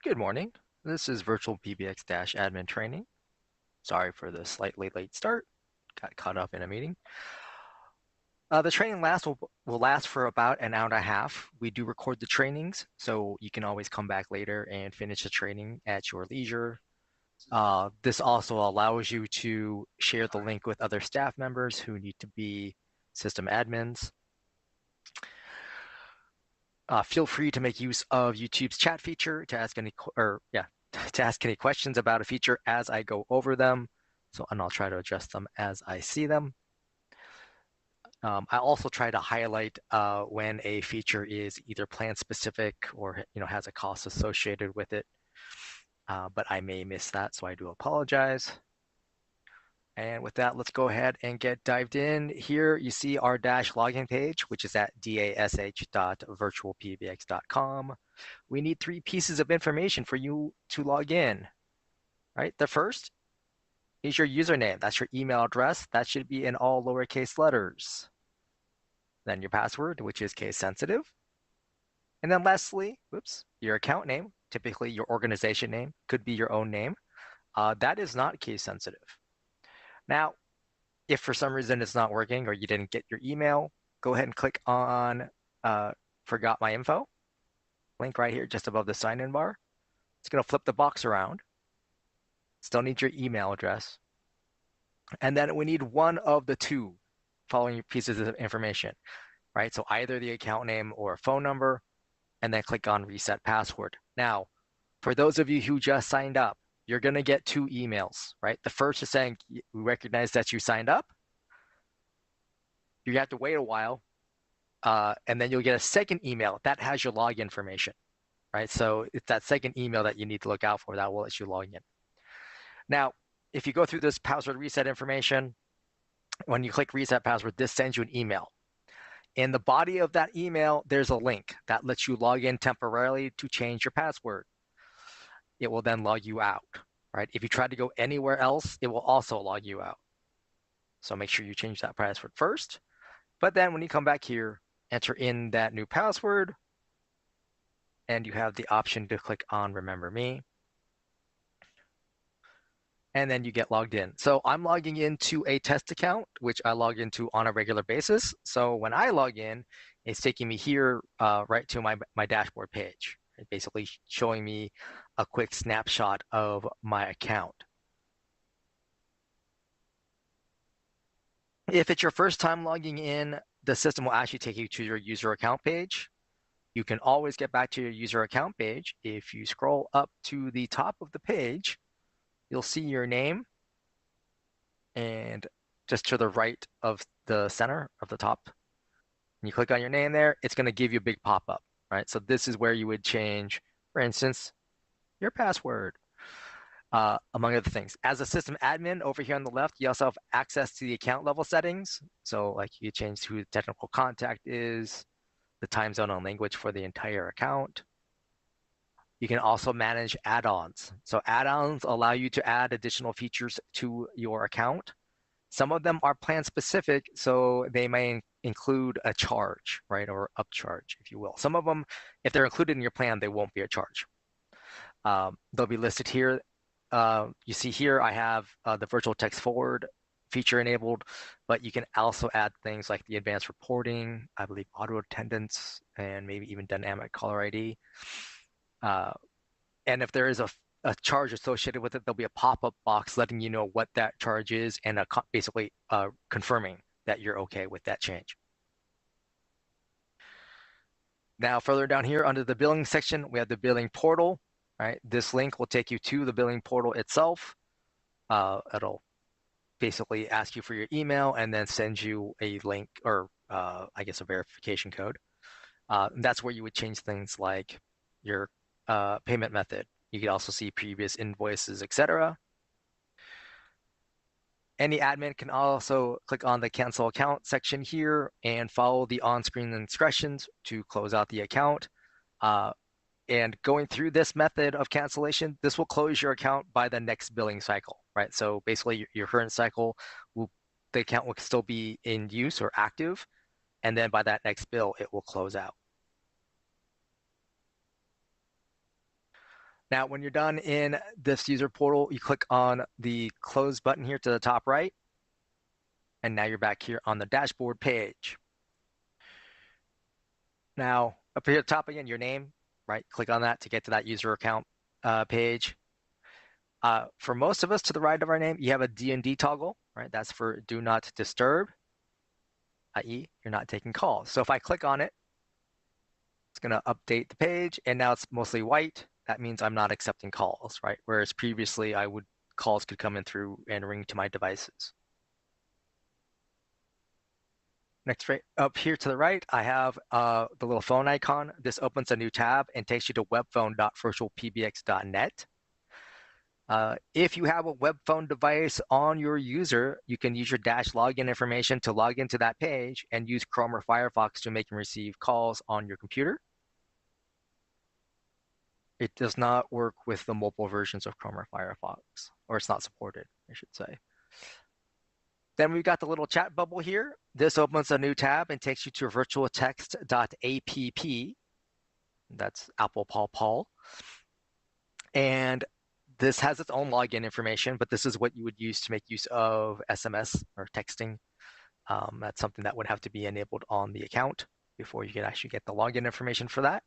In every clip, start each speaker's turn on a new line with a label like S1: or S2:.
S1: Good morning. This is VirtualPBX-admin training. Sorry for the slightly late start. Got caught up in a meeting. The training will last for about an hour and a half. We do record the trainings, so you can always come back later and finish the training at your leisure. This also allows you to share the link with other staff members who need to be system admins. Feel free to make use of YouTube's chat feature to ask any questions about a feature as I go over them. And I'll try to address them as I see them. I also try to highlight when a feature is either plan specific or has a cost associated with it. But I may miss that, so I do apologize. And with that, let's go ahead and get dived in. Here you see our dash login page, which is at dash.virtualpbx.com. We need 3 pieces of information for you to log in. Right? The first is your username. That's your email address. That should be in all lowercase letters. Then your password, which is case sensitive. And then lastly, your account name, typically your organization name, could be your own name. That is not case sensitive. Now, if for some reason it's not working or you didn't get your email, go ahead and click on Forgot My Info, link right here just above the sign-in bar. It's going to flip the box around. Still need your email address. And then we need one of the 2 following pieces of information, right? So either the account name or a phone number, and then click on Reset Password. Now, for those of you who just signed up, you're going to get 2 emails, right? The first is saying, we recognize that you signed up. You have to wait a while, and then you'll get a second email that has your login information, right? So it's that second email that you need to look out for that will let you log in. Now, if you go through this password reset information, when you click Reset Password, this sends you an email. In the body of that email, there's a link that lets you log in temporarily to change your password. It will then log you out, right? If you try to go anywhere else, it will also log you out. So make sure you change that password first. But then when you come back here, enter in that new password, and you have the option to click on Remember Me. And then you get logged in. So I'm logging into a test account, which I log into on a regular basis. So when I log in, it's taking me here right to my dashboard page, basically showing me a quick snapshot of my account. If it's your first time logging in, the system will actually take you to your user account page. You can always get back to your user account page. If you scroll up to the top of the page, you'll see your name, and just to the right of the center of the top, and you click on your name there, it's going to give you a big pop-up, right? So this is where you would change, for instance, your password, among other things. As a system admin over here on the left, you also have access to the account level settings. So like you change who the technical contact is, the time zone and language for the entire account. You can also manage add-ons. So add-ons allow you to add additional features to your account. Some of them are plan specific, so they may include a charge, right, or upcharge, if you will. Some of them, if they're included in your plan, they won't be a charge. They'll be listed here. You see here, I have the virtual text forward feature enabled, but you can also add things like the advanced reporting, I believe auto attendance, and maybe even dynamic caller ID. And if there is a charge associated with it, there'll be a pop-up box letting you know what that charge is and basically confirming that you're okay with that change. Now, further down here under the billing section, we have the billing portal. Right, this link will take you to the billing portal itself. It'll basically ask you for your email and then send you a link or I guess a verification code. That's where you would change things like your payment method. You can also see previous invoices, etc. Any admin can also click on the cancel account section here and follow the on-screen instructions to close out the account. And going through this method of cancellation, this will close your account by the next billing cycle, right? So basically your current cycle, the account will still be in use or active. And then by that next bill, it will close out. Now, when you're done in this user portal, you click on the close button here to the top right, and now you're back here on the dashboard page. Now, up here at the top again, your name, right? Click on that to get to that user account page. For most of us, to the right of our name, you have a D&D toggle, right? That's for do not disturb, i.e. you're not taking calls. So if I click on it, it's going to update the page, and now it's mostly white. That means I'm not accepting calls, right? Whereas previously, calls could come in through and ring to my devices. Next, right up here to the right, I have the little phone icon. This opens a new tab and takes you to webphone.virtualpbx.net. If you have a web phone device on your user, you can use your dash login information to log into that page and use Chrome or Firefox to make and receive calls on your computer. It does not work with the mobile versions of Chrome or Firefox, or it's not supported, I should say. Then we've got the little chat bubble here. This opens a new tab and takes you to virtualtext.app. That's Apple Paul Paul. And this has its own login information, but this is what you would use to make use of SMS or texting. That's something that would have to be enabled on the account before you can actually get the login information for that.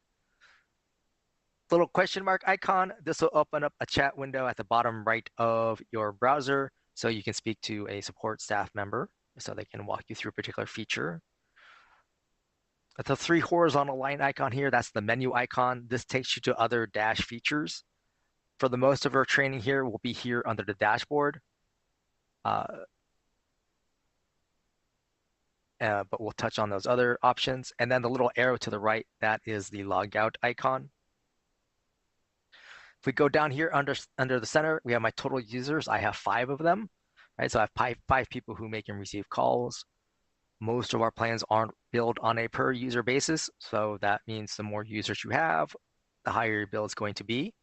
S1: Little question mark icon. This will open up a chat window at the bottom right of your browser, so you can speak to a support staff member so they can walk you through a particular feature. The three horizontal line icon here, that's the menu icon. This takes you to other dash features. For the most of our training here, we'll be here under the dashboard. But we'll touch on those other options. And then the little arrow to the right, that is the logout icon. If we go down here under the center, we have my total users. I have 5 of them, right? So I have five people who make and receive calls. Most of our plans aren't billed on a per user basis. So that means the more users you have, the higher your bill is going to be.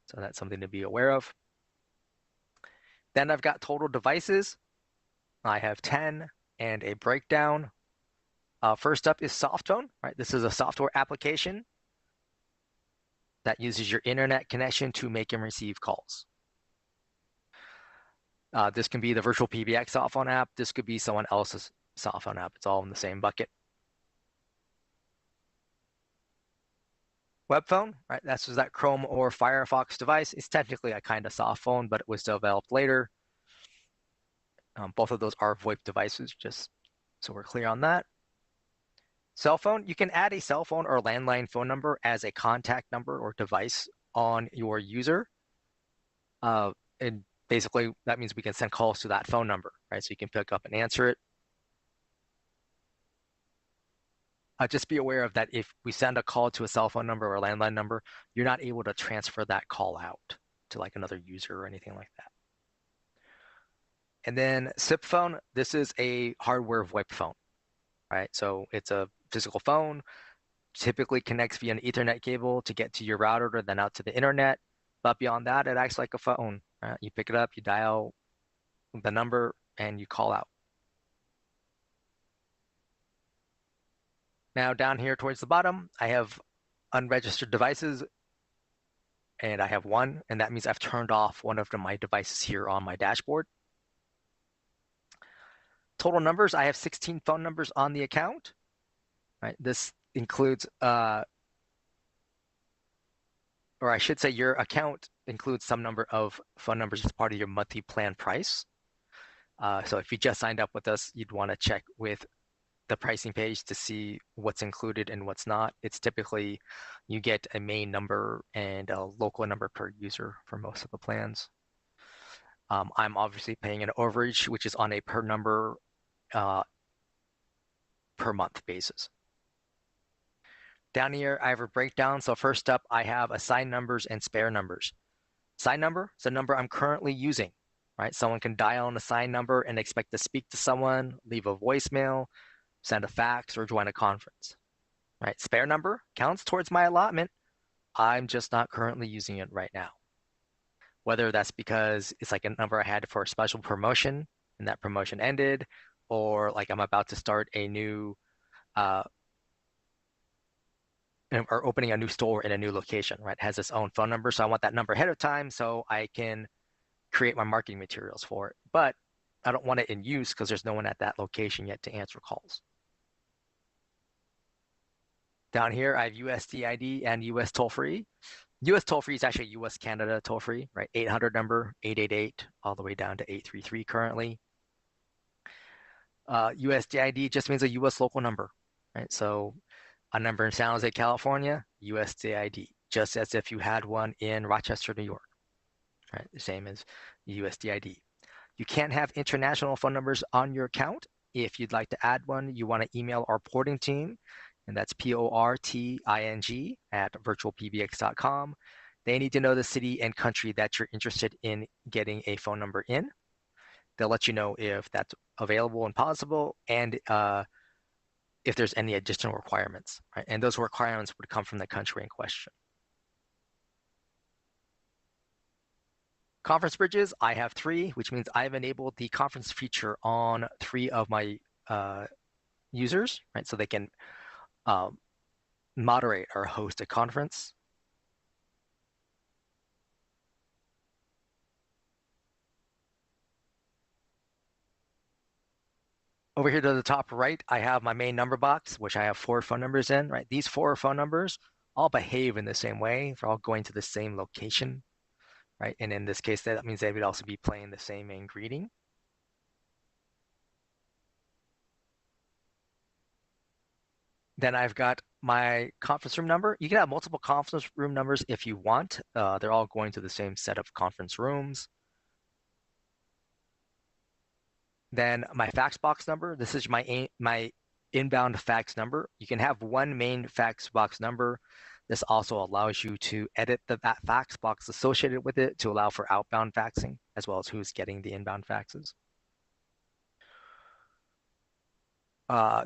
S1: So that's something to be aware of. Then I've got total devices. I have 10 and a breakdown. First up is Softphone, right? This is a software application that uses your internet connection to make and receive calls. This can be the VirtualPBX softphone app. This could be someone else's softphone app. It's all in the same bucket. Web phone, right? That's that Chrome or Firefox device. It's technically a kind of soft phone, but it was developed later. Both of those are VoIP devices, just so we're clear on that. Cell phone, you can add a cell phone or landline phone number as a contact number or device on your user. And basically, that means we can send calls to that phone number, right? So you can pick up and answer it. Just be aware of that if we send a call to a cell phone number or a landline number, you're not able to transfer that call out to like another user or anything like that. And then SIP phone, this is a hardware VoIP phone, right? So it's a physical phone, typically connects via an Ethernet cable to get to your router or then out to the internet. But beyond that, it acts like a phone. Right? You pick it up, you dial the number, and you call out. Now down here towards the bottom, I have unregistered devices, and I have 1, and that means I've turned off one of my devices here on my dashboard. Total numbers, I have 16 phone numbers on the account. Right? This includes, or I should say your account includes some number of phone numbers as part of your monthly plan price. So if you just signed up with us, you'd want to check with the pricing page to see what's included and what's not. It's typically you get a main number and a local number per user for most of the plans. I'm obviously paying an overage, which is on a per number per month basis. Down here, I have a breakdown. So first up, I have assigned numbers and spare numbers. Assigned number is the number I'm currently using, right? Someone can dial an assigned number and expect to speak to someone, leave a voicemail, send a fax, or join a conference, right? Spare number counts towards my allotment. I'm just not currently using it right now. Whether that's because it's like a number I had for a special promotion and that promotion ended, or like I'm about to start a new or opening a new store in a new location, right? It has its own phone number. So I want that number ahead of time so I can create my marketing materials for it. But I don't want it in use because there's no one at that location yet to answer calls. Down here, I have USDID and US toll-free. US toll-free is actually US Canada toll-free, right? 800 number, 888, all the way down to 833 currently. USDID just means a US local number, right? So a number in San Jose, California, USDID, just as if you had one in Rochester, New York, right? The same as USDID. You can't have international phone numbers on your account. If you'd like to add one, you want to email our porting team, and that's porting at virtualpbx.com. They need to know the city and country that you're interested in getting a phone number in. They'll let you know if that's available and possible, and if there's any additional requirements, right? And those requirements would come from the country in question. Conference bridges, I have 3, which means I've enabled the conference feature on 3 of my users, right? So they can moderate or host a conference. Over here to the top right, I have my main number box, which I have 4 phone numbers in, right? These 4 phone numbers all behave in the same way. They're all going to the same location, right? And in this case, that means they would also be playing the same main greeting. Then I've got my conference room number. You can have multiple conference room numbers if you want. They're all going to the same set of conference rooms. Then my fax box number. This is my inbound fax number. You can have one main fax box number. This also allows you to edit that fax box associated with it to allow for outbound faxing, as well as who's getting the inbound faxes.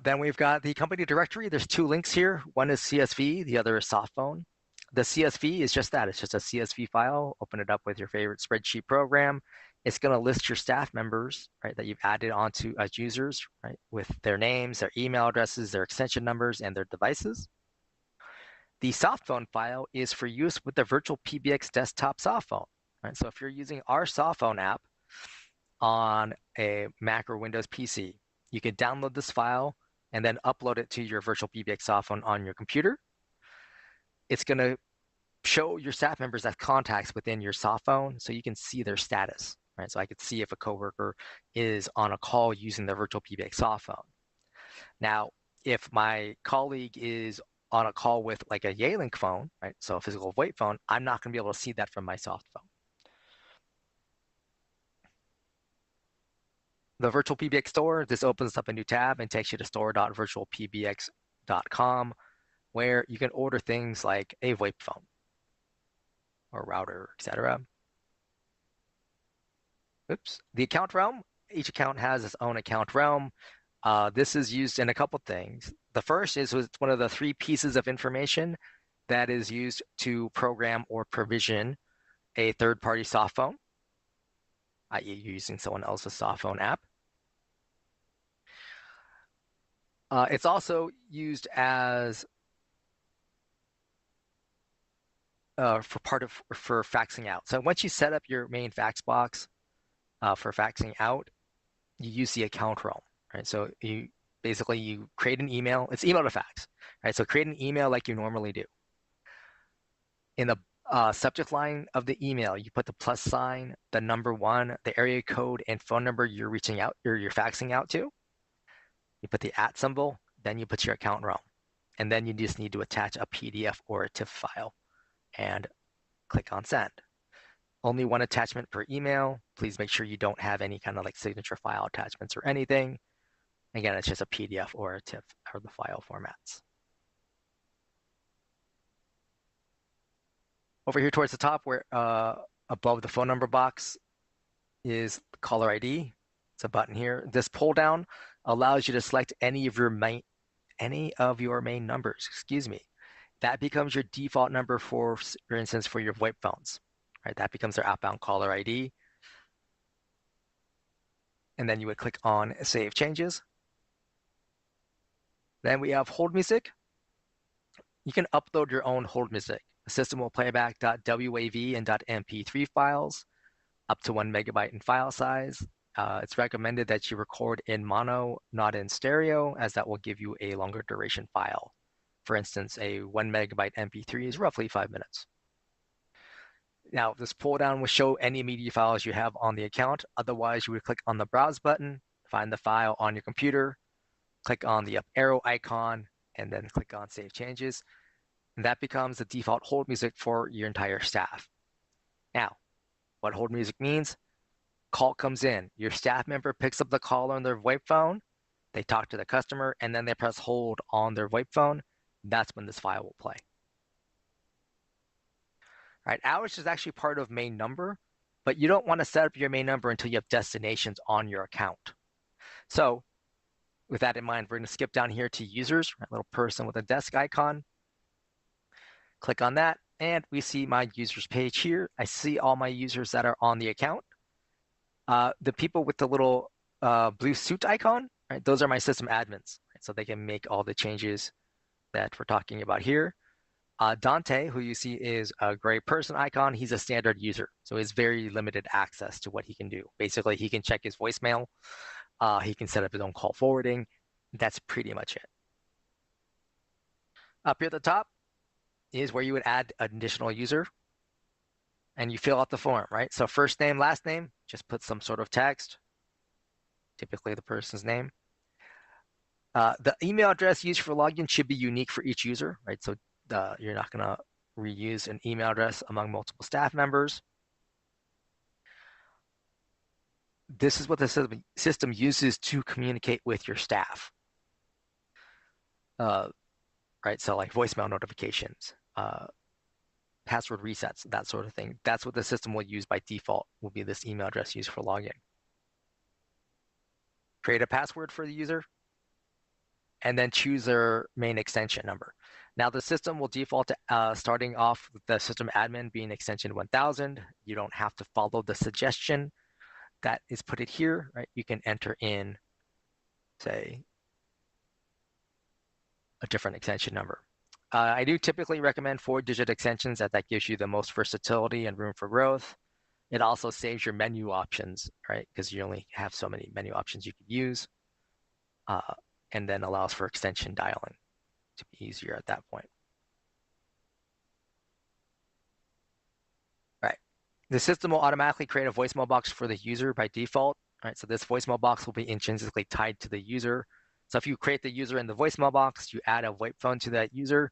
S1: Then we've got the company directory. There's 2 links here. One is CSV, the other is softphone. The CSV is just that. It's just a CSV file. Open it up with your favorite spreadsheet program. It's going to list your staff members, right, that you've added onto as users, right, with their names, their email addresses, their extension numbers, and their devices. The softphone file is for use with the VirtualPBX desktop softphone, right? So if you're using our softphone app on a Mac or Windows PC, you can download this file and then upload it to your VirtualPBX softphone on your computer. It's going to show your staff members as contacts within your softphone so you can see their status, right? So I could see if a coworker is on a call using the VirtualPBX softphone. Now, if my colleague is on a call with like a Yealink phone, right? So a physical VoIP phone, I'm not going to be able to see that from my softphone. The VirtualPBX store, this opens up a new tab and takes you to store.virtualpbx.com, where you can order things like a VoIP phone or router, etc. Oops. The account realm, each account has its own account realm. This is used in a couple things. The first is it's one of the 3 pieces of information that is used to program or provision a third-party softphone, i.e. you're using someone else's softphone app. It's also used as for faxing out. So once you set up your main fax box for faxing out, you use the account realm, right? So you create an email. It's email to fax, right? So create an email like you normally do. In the subject line of the email, you put the plus sign, the number 1, the area code, and phone number you're reaching out or you're faxing out to. You put the @ symbol, then you put your account realm, and then you just need to attach a PDF or a TIFF file and click on send. Only 1 attachment per email. Please make sure you don't have any kind of like signature file attachments or anything. Again, it's just a PDF or a TIFF or the file formats. Over here towards the top, where above the phone number box is caller ID. It's a button here. This pull down allows you to select any of your main numbers. Excuse me. That becomes your default number for instance, for your VoIP phones. Right? That becomes their outbound caller ID. And then you would click on Save Changes. Then we have hold music. you can upload your own hold music. The system will play back .wav and .mp3 files up to 1 megabyte in file size. It's recommended that you record in mono, not in stereo, as that will give you a longer duration file. For instance, a 1 megabyte MP3 is roughly 5 minutes. Now, this pull down will show any media files you have on the account. Otherwise, you would click on the Browse button, find the file on your computer, click on the up arrow icon, and then click on Save Changes. And that becomes the default hold music for your entire staff. Now, what hold music means? Call comes in. Your staff member picks up the call on their VoIP phone. They talk to the customer, and then they press hold on their VoIP phone. That's when this file will play. All right, hours is actually part of main number, but you don't want to set up your main number until you have destinations on your account. So with that in mind, we're going to skip down here to users, a little person with a desk icon. Click on that, and we see my users page here. I see all my users that are on the account. The people with the little blue suit icon, right? Those are my system admins, right? So they can make all the changes that we're talking about here. Dante, who you see is a gray person icon, he's a standard user. So he has very limited access to what he can do. Basically, he can check his voicemail. He can set up his own call forwarding. That's pretty much it. Up here at the top is where you would add an additional user. And you fill out the form, right? So first name, last name, just put some sort of text, typically the person's name. The email address used for login should be unique for each user, right? So you're not going to reuse an email address among multiple staff members. This is what the system uses to communicate with your staff, right? So like voicemail notifications, password resets, that sort of thing. That's what the system will use by default, will be this email address used for login. Create a password for the user, and then choose their main extension number. Now the system will default to starting off with the system admin being extension 1000. You don't have to follow the suggestion that is put it here, right? You can enter in, say, a different extension number. I do typically recommend 4-digit extensions, as that gives you the most versatility and room for growth. It also saves your menu options, right? Because you only have so many menu options you could use, and then allows for extension dialing to be easier at that point. Right. The system will automatically create a voicemail box for the user by default. Right. So this voicemail box will be intrinsically tied to the user. So if you create the user in the voicemail box, you add a VoIP phone to that user.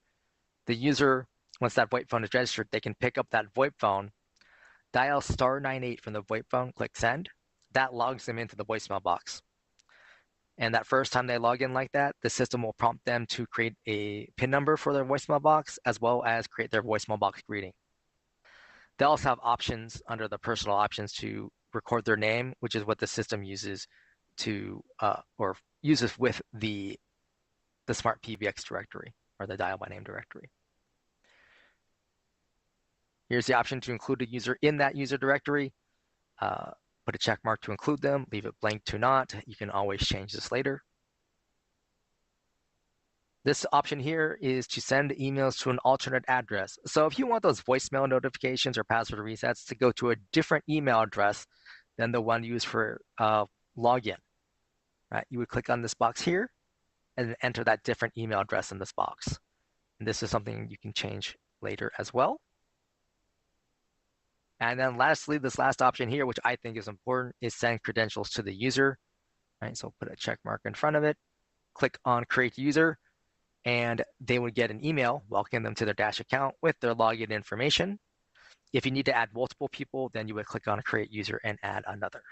S1: The user, once that VoIP phone is registered, they can pick up that VoIP phone, dial *98 from the VoIP phone, click send. That logs them into the voicemail box. And that first time they log in like that, the system will prompt them to create a PIN number for their voicemail box, as well as create their voicemail box greeting. They also have options under the personal options to record their name, which is what the system uses to, or uses with the smart PBX directory, or the dial by name directory. Here's the option to include a user in that user directory. Put a check mark to include them, leave it blank to not. You can always change this later. This option here is to send emails to an alternate address. So if you want those voicemail notifications or password resets to go to a different email address than the one used for login, right? You would click on this box here and enter that different email address in this box. And this is something you can change later as well. And then lastly, this last option here, which I think is important, is send credentials to the user. Right? So put a check mark in front of it, click on create user, and they would get an email welcoming them to their Dash account with their login information. If you need to add multiple people, then you would click on create user and add another.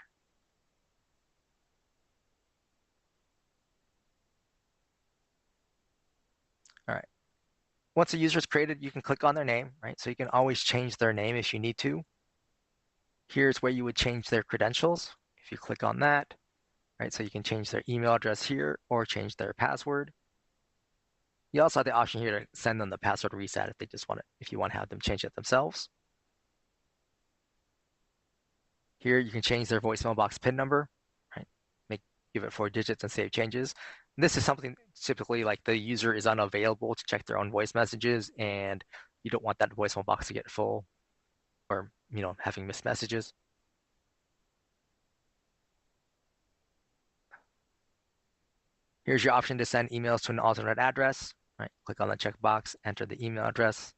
S1: All right. Once a user is created, you can click on their name, right? So you can always change their name if you need to. Here's where you would change their credentials. If you click on that, right? So you can change their email address here or change their password. You also have the option here to send them the password reset if they just want it, if you want to have them change it themselves. Here you can change their voicemail box PIN number, right? Give it 4 digits and save changes. This is something typically like the user is unavailable to check their own voice messages, and you don't want that voicemail box to get full or having missed messages. Here's your option to send emails to an alternate address. Right, click on the checkbox, enter the email address,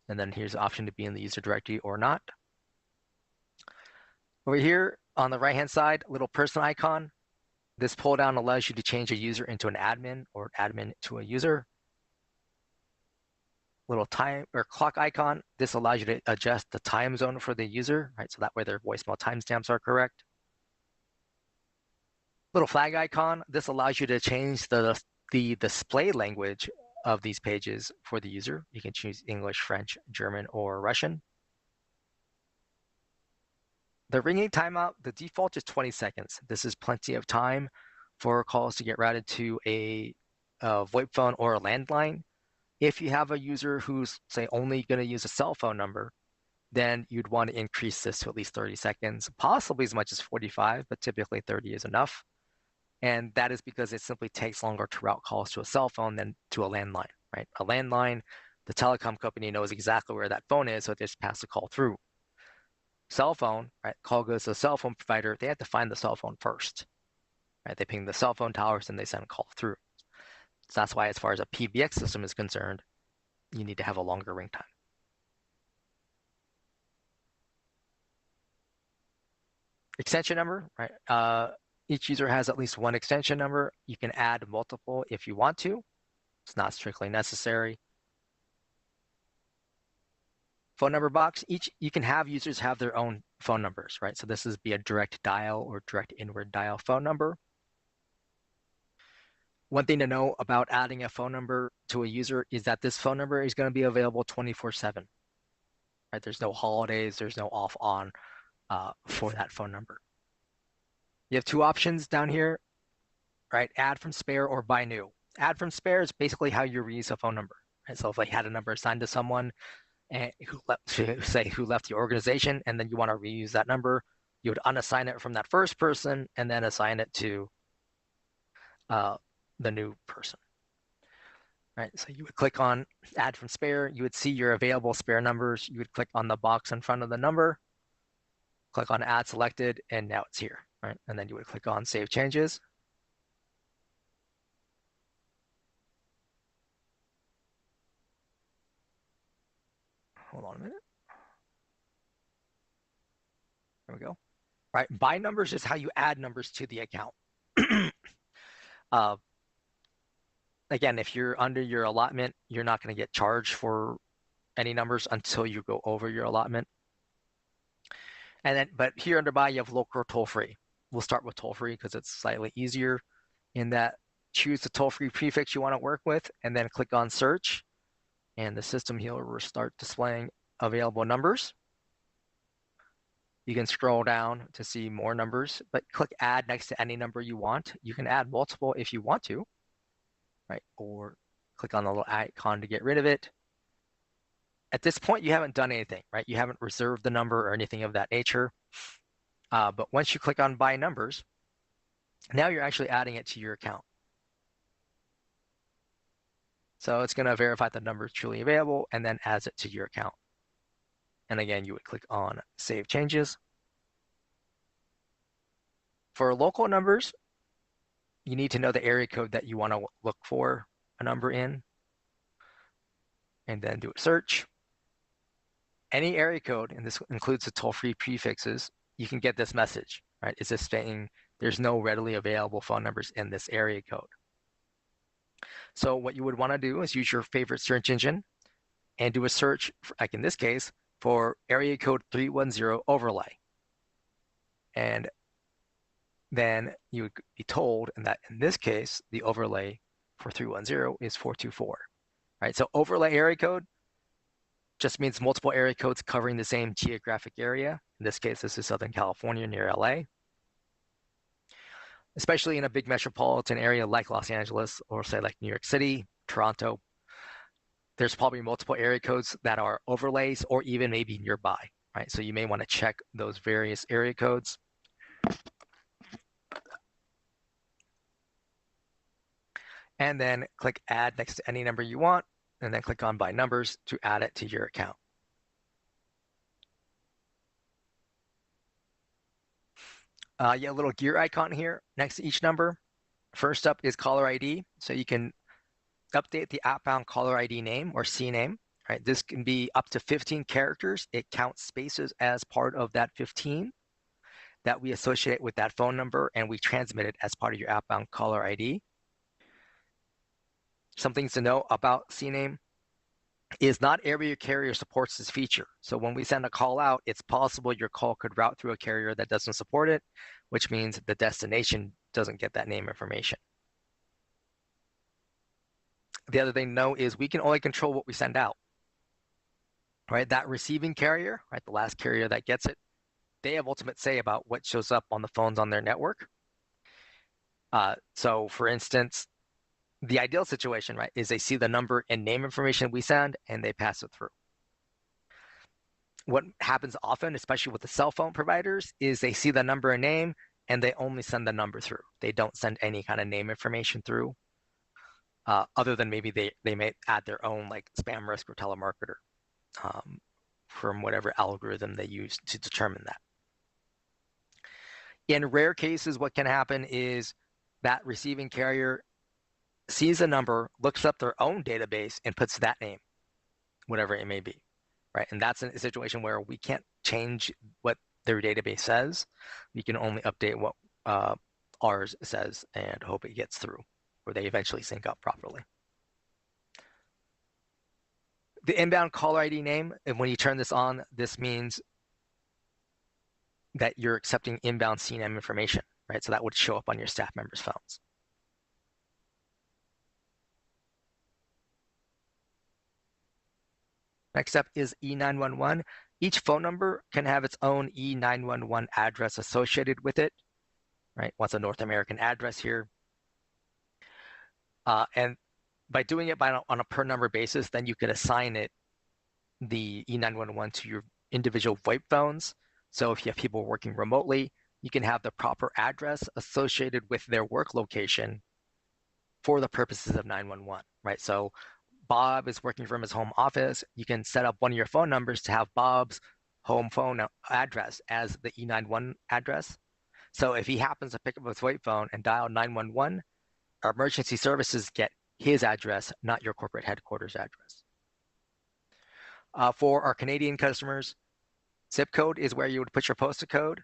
S1: and then here's the option to be in the user directory or not. Over here on the right hand side, little person icon. This pull down allows you to change a user into an admin or an admin to a user. Little time or clock icon. This allows you to adjust the time zone for the user, right? So that way their voicemail timestamps are correct. Little flag icon. This allows you to change the display language of these pages for the user. You can choose English, French, German, or Russian. The ringing timeout, the default is 20 seconds. This is plenty of time for calls to get routed to a VoIP phone or a landline. If you have a user who's, say, only going to use a cell phone number, then you'd want to increase this to at least 30 seconds, possibly as much as 45, but typically 30 is enough. And that is because it simply takes longer to route calls to a cell phone than to a landline, right? A landline, the telecom company knows exactly where that phone is, so they just pass the call through. Cell phone, right? Call goes to the cell phone provider. They have to find the cell phone first, right? They ping the cell phone towers and they send a call through. So that's why, as far as a PBX system is concerned, you need to have a longer ring time. Extension number, right? Each user has at least one extension number. You can add multiple if you want to. It's not strictly necessary. Phone number box, you can have users have their own phone numbers, right? So this is be a direct dial or direct inward dial phone number. One thing to know about adding a phone number to a user is that this phone number is going to be available 24/7, right? There's no holidays, there's no off on for that phone number. You have two options down here, right? Add from spare or buy new. Add from spare is basically how you reuse a phone number, right? So if I had a number assigned to someone and who left the organization, and then you want to reuse that number, you would unassign it from that first person and then assign it to the new person. Right, so you would click on add from spare, you would see your available spare numbers, you would click on the box in front of the number, click on add selected, and now it's here, right? And then you would click on save changes. Hold on a minute. There we go. Right, by numbers is how you add numbers to the account. Again, if you're under your allotment, you're not going to get charged for any numbers until you go over your allotment. And then, but here under buy, you have local or toll free. We'll start with toll free because it's slightly easier in that choose the toll free prefix you want to work with and then click on search. And the system here will start displaying available numbers. You can scroll down to see more numbers, but click add next to any number you want. You can add multiple if you want to, right? Or click on the little icon to get rid of it. At this point, you haven't done anything, right? You haven't reserved the number or anything of that nature. But once you click on buy numbers, now you're actually adding it to your account. So it's going to verify the number is truly available and then adds it to your account. And again, you would click on save changes. For local numbers, you need to know the area code that you want to look for a number in, and then do a search. Any area code, and this includes the toll-free prefixes, you can get this message, right? It's just saying there's no readily available phone numbers in this area code. So what you would want to do is use your favorite search engine and do a search, like in this case, for area code 310 overlay. And then you would be told that in this case, the overlay for 310 is 424, right? So overlay area code just means multiple area codes covering the same geographic area. In this case, this is Southern California near LA. Especially in a big metropolitan area like Los Angeles or say like New York City, Toronto, there's probably multiple area codes that are overlays or even maybe nearby, right? So you may want to check those various area codes. and then click add next to any number you want, and then click on by numbers to add it to your account. You have a little gear icon here next to each number. First up is caller ID. So you can update the outbound caller ID name or CNAME. Right? This can be up to 15 characters. It counts spaces as part of that 15 that we associate with that phone number, and we transmit it as part of your outbound caller ID. Some things to know about CNAME is not every carrier supports this feature. So when we send a call out, it's possible your call could route through a carrier that doesn't support it, which means the destination doesn't get that name information. The other thing to know is we can only control what we send out. Right, that receiving carrier, right, the last carrier that gets it, they have ultimate say about what shows up on the phones on their network. So for instance, the ideal situation, right, is they see the number and name information we send and they pass it through. What happens often, especially with the cell phone providers, is they see the number and name and they only send the number through. They don't send any kind of name information through, other than maybe they may add their own like spam risk or telemarketer from whatever algorithm they use to determine that. In rare cases, what can happen is that receiving carrier sees a number, looks up their own database, and puts that name, whatever it may be, right? And that's a situation where we can't change what their database says. We can only update what ours says and hope it gets through, or they eventually sync up properly. The inbound caller ID name, and when you turn this on, this means that you're accepting inbound CNAME information, right? So that would show up on your staff members' phones. Next up is E911. Each phone number can have its own E911 address associated with it, right? What's a North American address here? And by doing it on a per number basis, then you could assign it the E911 to your individual VoIP phones. So if you have people working remotely, you can have the proper address associated with their work location for the purposes of 911, right? So Bob is working from his home office. You can set up one of your phone numbers to have Bob's home phone address as the E911 address. So if he happens to pick up his VoIP phone and dial 911, our emergency services get his address, not your corporate headquarters address. For our Canadian customers, zip code is where you would put your postal code.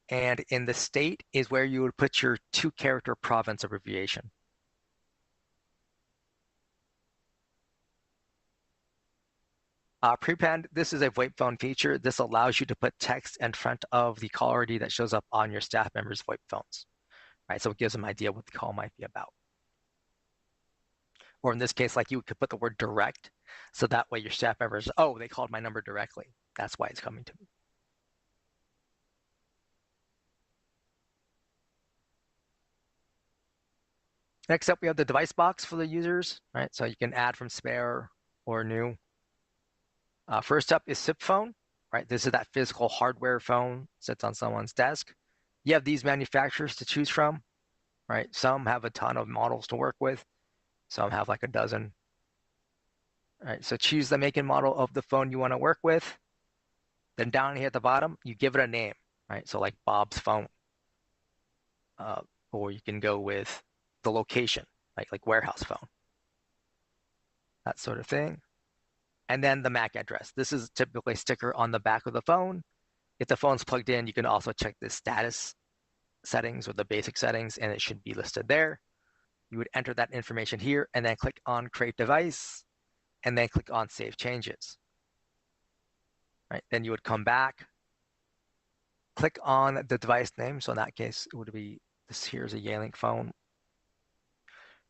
S1: And in the state is where you would put your 2-character province abbreviation. Prepend, this is a VoIP phone feature. This allows you to put text in front of the caller ID that shows up on your staff members' VoIP phones. Right, so it gives them an idea what the call might be about. Or in this case, like you could put the word direct, so that way your staff members, oh, they called my number directly. That's why it's coming to me. Next up, we have the device box for the users, right? So you can add from spare or new. First up is SIP phone, right? This is that physical hardware phone, sits on someone's desk. You have these manufacturers to choose from, right? Some have a ton of models to work with. Some have like a dozen. All right, so choose the make and model of the phone you want to work with. Then down here at the bottom, you give it a name, right? So like Bob's phone. Or you can go with the location, like warehouse phone. That sort of thing. And then the MAC address. This is typically a sticker on the back of the phone. If the phone's plugged in, you can also check the status settings or the basic settings, and it should be listed there. You would enter that information here and then click on Create Device, and then click on Save Changes. Right, then you would come back, click on the device name. So in that case, it would be this here's a Yealink phone.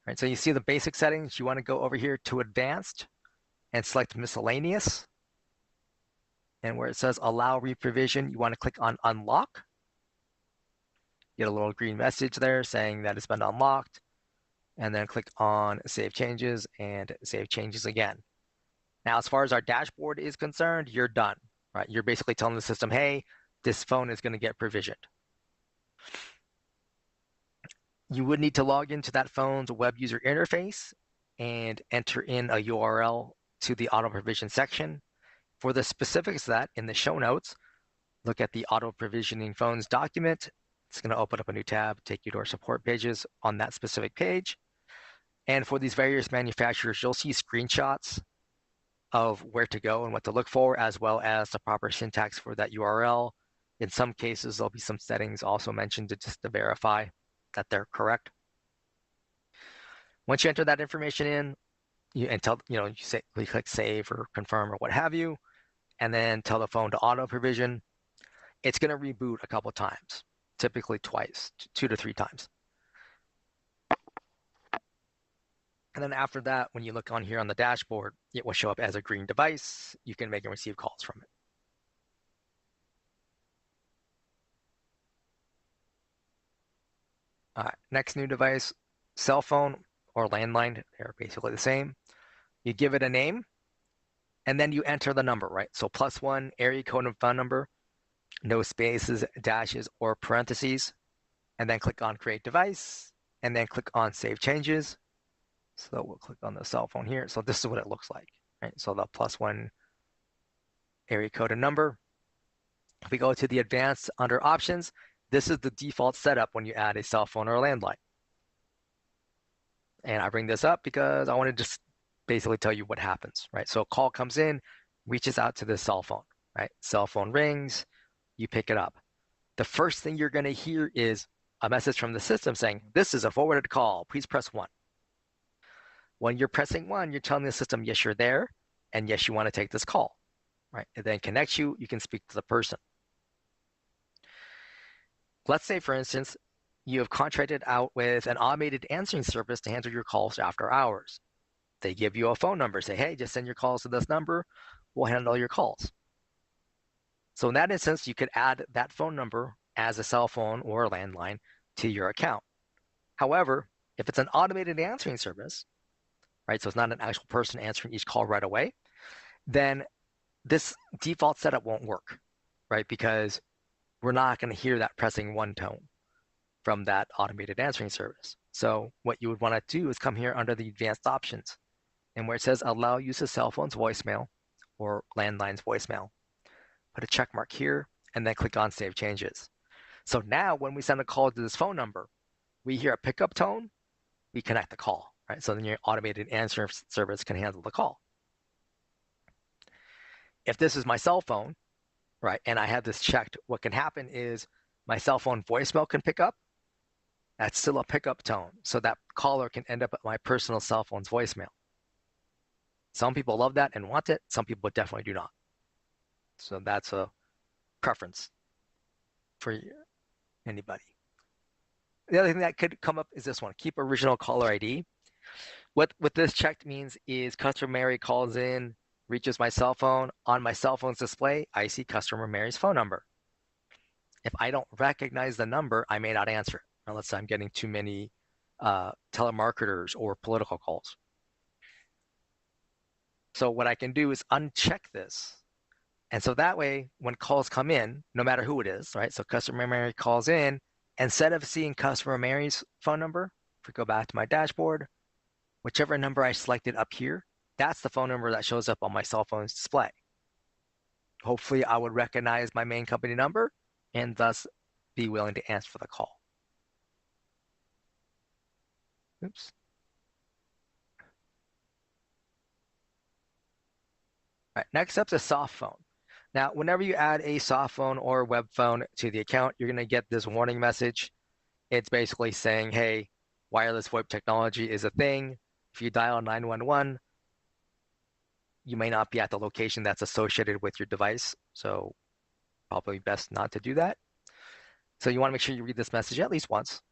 S1: Right, so you see the basic settings. You want to go over here to Advanced and select Miscellaneous. And where it says Allow Reprovision, you want to click on Unlock. Get a little green message there saying that it's been unlocked. And then click on Save Changes and Save Changes again. Now, as far as our dashboard is concerned, you're done, right? You're basically telling the system, hey, this phone is going to get provisioned. You would need to log into that phone's web user interface and enter in a URL to the auto provision section. For the specifics of that, in the show notes, look at the auto provisioning phones document. It's going to open up a new tab, take you to our support pages on that specific page. And for these various manufacturers, you'll see screenshots of where to go and what to look for, as well as the proper syntax for that URL. In some cases, there'll be some settings also mentioned just to verify that they're correct. Once you enter that information in, you click save or confirm or what have you, and then tell the phone to auto provision. It's going to reboot a couple times, typically twice, 2 to 3 times. And then after that, when you look on here on the dashboard, it will show up as a green device. You can make and receive calls from it. All right, next new device, cell phone or landline. They're basically the same. You give it a name, and then you enter the number, right? So +1 area code and phone number, no spaces, dashes, or parentheses, and then click on create device, and then click on save changes. So we'll click on the cell phone here. So this is what it looks like, right? So the +1 area code and number. If we go to the advanced under options, this is the default setup when you add a cell phone or a landline. And I bring this up because I want to just basically tell you what happens, right? So a call comes in, reaches out to the cell phone, right? Cell phone rings, you pick it up. The first thing you're going to hear is a message from the system saying, this is a forwarded call, please press 1. When you're pressing 1, you're telling the system, yes, you're there, and yes, you want to take this call, right? It then connects you, you can speak to the person. Let's say, for instance, you have contracted out with an automated answering service to handle your calls after hours. They give you a phone number, say, hey, just send your calls to this number, we'll handle your calls. So in that instance, you could add that phone number as a cell phone or a landline to your account. However, if it's an automated answering service, right, so it's not an actual person answering each call right away, then this default setup won't work, right? Because we're not going to hear that pressing 1 tone from that automated answering service. So what you would want to do is come here under the advanced options, and where it says allow use of cell phone's voicemail or landline's voicemail, put a check mark here, and then click on save changes. So now when we send a call to this phone number, we hear a pickup tone, we connect the call, right? So then your automated answer service can handle the call. If this is my cell phone, right, and I have this checked, what can happen is my cell phone voicemail can pick up. That's still a pickup tone. So that caller can end up at my personal cell phone's voicemail. Some people love that and want it. Some people definitely do not. So that's a preference for anybody. The other thing that could come up is this one, keep original caller ID. What this checked means is customer Mary calls in, reaches my cell phone. On my cell phone's display, I see customer Mary's phone number. If I don't recognize the number, I may not answer it, unless I'm getting too many telemarketers or political calls. So what I can do is uncheck this. And so that way, when calls come in, no matter who it is, right? So customer Mary calls in, instead of seeing customer Mary's phone number, if we go back to my dashboard, whichever number I selected up here, that's the phone number that shows up on my cell phone's display. Hopefully I would recognize my main company number and thus be willing to answer the call. Oops. All right, next up is a soft phone. Now, whenever you add a soft phone or web phone to the account, you're going to get this warning message. It's basically saying, hey, wireless VoIP technology is a thing. If you dial 911, you may not be at the location that's associated with your device. So probably best not to do that. So you want to make sure you read this message at least once.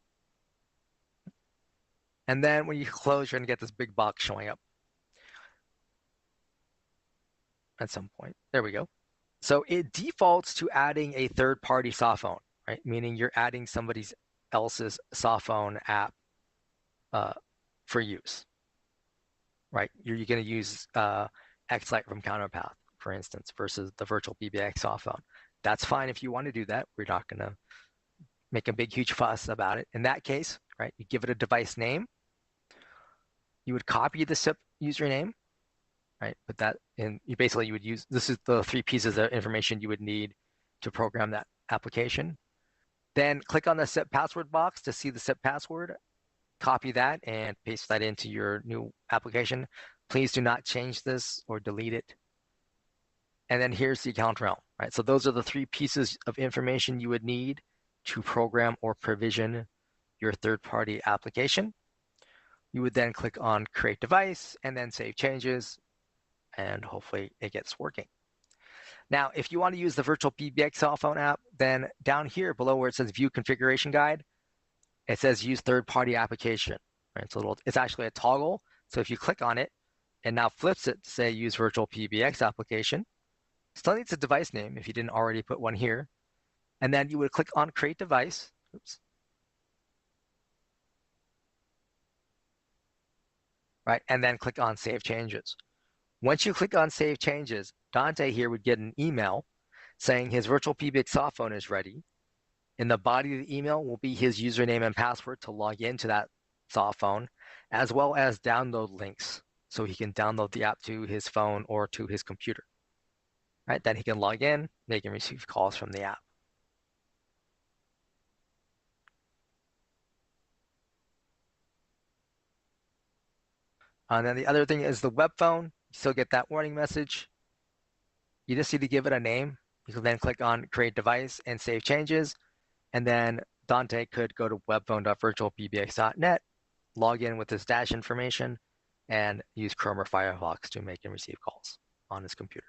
S1: And then when you close, you're going to get this big box showing up at some point. There we go. So it defaults to adding a third-party soft phone, right? Meaning you're adding somebody else's soft phone app for use, right? You're going to use Xlite from Counterpath, for instance, versus the VirtualPBX soft phone. That's fine if you want to do that. We're not going to make a big, huge fuss about it. In that case, right? You give it a device name. You would copy the SIP username, right? Put that in. You would use, this is the 3 pieces of information you would need to program that application. Then click on the SIP password box to see the SIP password. Copy that and paste that into your new application. Please do not change this or delete it. And then here's the account realm, right? So those are the 3 pieces of information you would need to program or provision your third-party application. You would then click on Create Device and then Save Changes, and hopefully it gets working. Now, if you want to use the VirtualPBX cell phone app, then down here below where it says View Configuration Guide, it says Use Third-Party Application. Right? It's actually a toggle. So if you click on it, it now flips it to say Use VirtualPBX Application. Still needs a device name if you didn't already put one here. And then you would click on Create Device. Oops. Right, and then click on Save Changes. Once you click on Save Changes, Dante here would get an email saying his VirtualPBX soft phone is ready. In the body of the email will be his username and password to log into that soft phone, as well as download links so he can download the app to his phone or to his computer. Right, then he can log in, they can receive calls from the app. And then the other thing is the web phone. You still get that warning message. You just need to give it a name. You can then click on Create Device and Save Changes. And then Dante could go to webphone.virtualpbx.net, log in with his dash information, and use Chrome or Firefox to make and receive calls on his computer.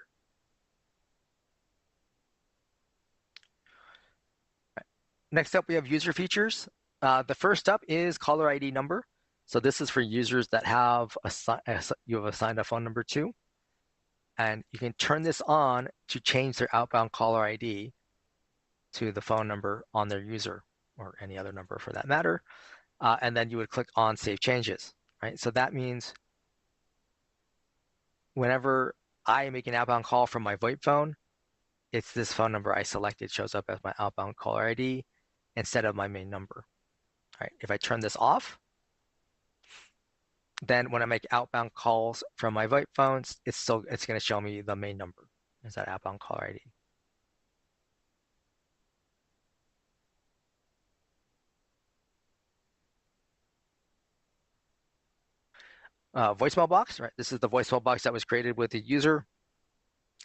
S1: Right. Next up, we have user features. The first up is caller ID number. So this is for users that you have assigned a phone number to. And you can turn this on to change their outbound caller ID to the phone number on their user or any other number for that matter. And then you would click on Save Changes, right? So that means whenever I make an outbound call from my VoIP phone, it's this phone number I selected shows up as my outbound caller ID instead of my main number, right? If I turn this off, then when I make outbound calls from my VoIP phones, it's going to show me the main number as that outbound caller ID. Voicemail box, right? This is the voicemail box that was created with the user.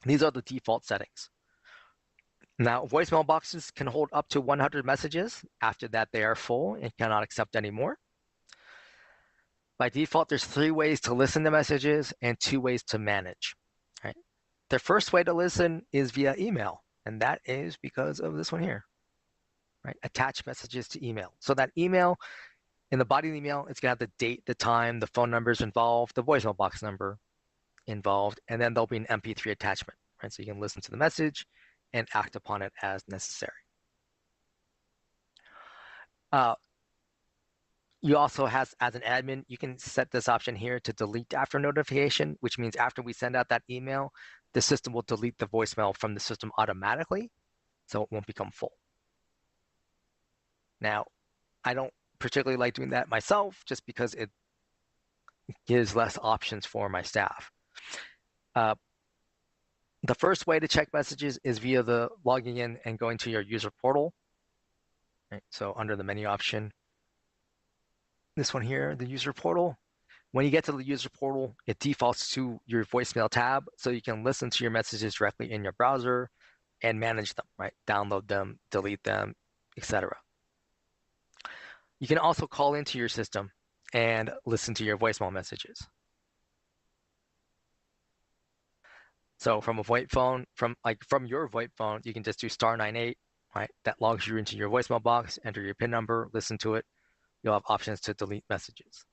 S1: These are the default settings. Now, voicemail boxes can hold up to 100 messages. After that, they are full and cannot accept any more. By default, there's 3 ways to listen to messages and 2 ways to manage. Right? The first way to listen is via email, and that is because of this one here. Right? Attach messages to email. So that email, in the body of the email, it's going to have the date, the time, the phone numbers involved, the voicemail box number involved, and then there'll be an MP3 attachment. Right? So you can listen to the message and act upon it as necessary. You also have, as an admin, you can set this option here to delete after notification, which means after we send out that email, the system will delete the voicemail from the system automatically, so it won't become full. Now, I don't particularly like doing that myself just because it gives less options for my staff. The first way to check messages is via the logging in and going to your user portal. Right? So under the menu option, this one here, the user portal. When you get to the user portal, it defaults to your voicemail tab, so you can listen to your messages directly in your browser and manage them, right? Download them, delete them, etc. You can also call into your system and listen to your voicemail messages. So from a VoIP phone, from your VoIP phone, you can just do *98, right? That logs you into your voicemail box, enter your PIN number, listen to it. You'll have options to delete messages.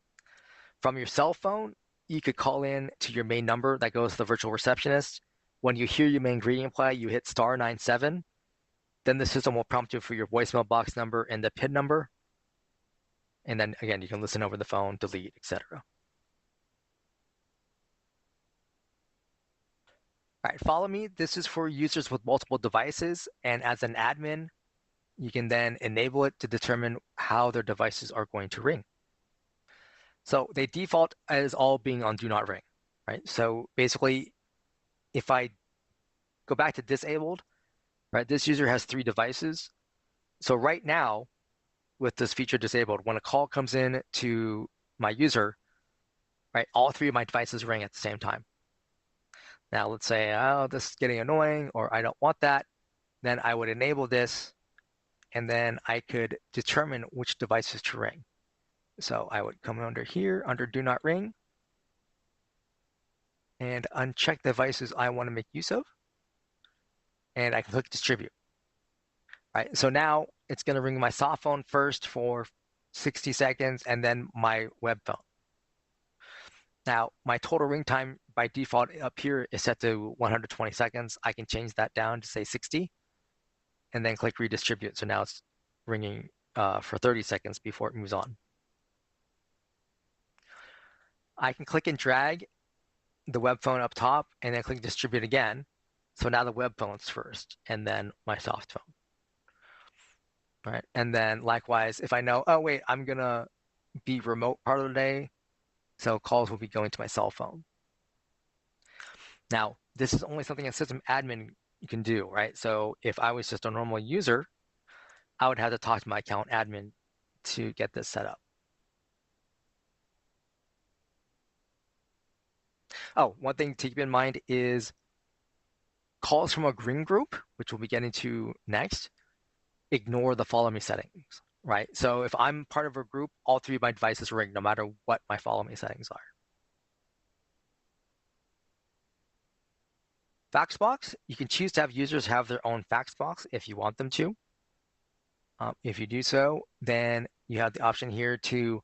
S1: From your cell phone, you could call in to your main number that goes to the virtual receptionist. When you hear your main greeting play, you hit *97. Then the system will prompt you for your voicemail box number and the PIN number. And then again, you can listen over the phone, delete, etc. All right, follow me. This is for users with multiple devices. And as an admin, you can then enable it to determine how their devices are going to ring. So they default as all being on do not ring, right? So basically, if I go back to disabled, right, this user has 3 devices. So right now, with this feature disabled, when a call comes in to my user, right, all 3 of my devices ring at the same time. Now let's say, oh, this is getting annoying, or I don't want that. Then I would enable this, and then I could determine which devices to ring. So I would come under here, under do not ring, and uncheck the devices I want to make use of. And I can click distribute. Right, so now it's going to ring my soft phone first for 60 seconds and then my web phone. Now, my total ring time by default up here is set to 120 seconds. I can change that down to say 60 and then click redistribute. So now it's ringing for 30 seconds before it moves on. I can click and drag the web phone up top and then click distribute again. So now the web phone's first and then my soft phone. Right, and then likewise, if I know, oh wait, I'm gonna be remote part of the day, so calls will be going to my cell phone. Now, this is only something a system admin can do, right? So if I was just a normal user, I would have to talk to my account admin to get this set up. Oh, one thing to keep in mind is calls from a green group, which we'll be getting to next, ignore the follow me settings, right? So if I'm part of a group, all 3 of my devices ring no matter what my follow me settings are. Fax box, you can choose to have users have their own fax box if you want them to. If you do so, then you have the option here to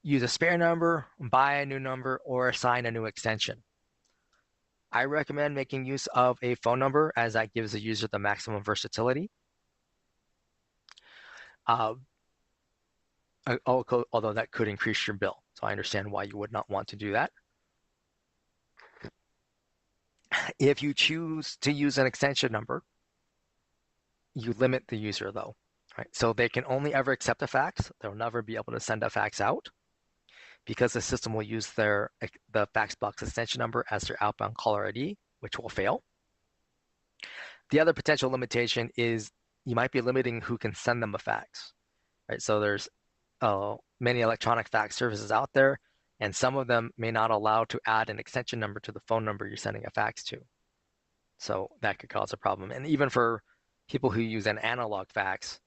S1: use a spare number, buy a new number, or assign a new extension. I recommend making use of a phone number as that gives the user the maximum versatility. Although that could increase your bill. So I understand why you would not want to do that. If you choose to use an extension number, you limit the user though, right? So they can only ever accept a fax. They'll never be able to send a fax out because the system will use the fax box extension number as their outbound caller ID, which will fail. The other potential limitation is you might be limiting who can send them a fax, right? So there's many electronic fax services out there, and some of them may not allow to add an extension number to the phone number you're sending a fax to. So that could cause a problem. And even for people who use an analog fax,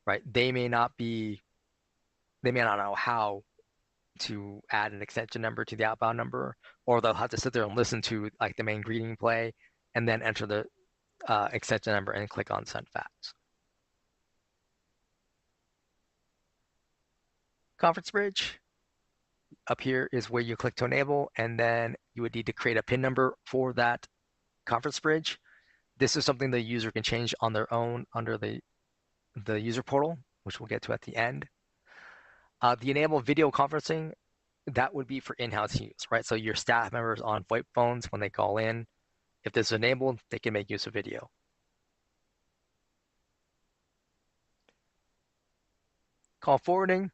S1: right, they may not know how to add an extension number to the outbound number, or they'll have to sit there and listen to like the main greeting play and then enter the extension number and click on send fax. Conference bridge. Up here is where you click to enable, and then you would need to create a PIN number for that conference bridge. This is something the user can change on their own under the user portal, which we'll get to at the end. The enable video conferencing, that would be for in-house use, right? So your staff members on VoIP phones, when they call in, if this is enabled, they can make use of video. Call forwarding,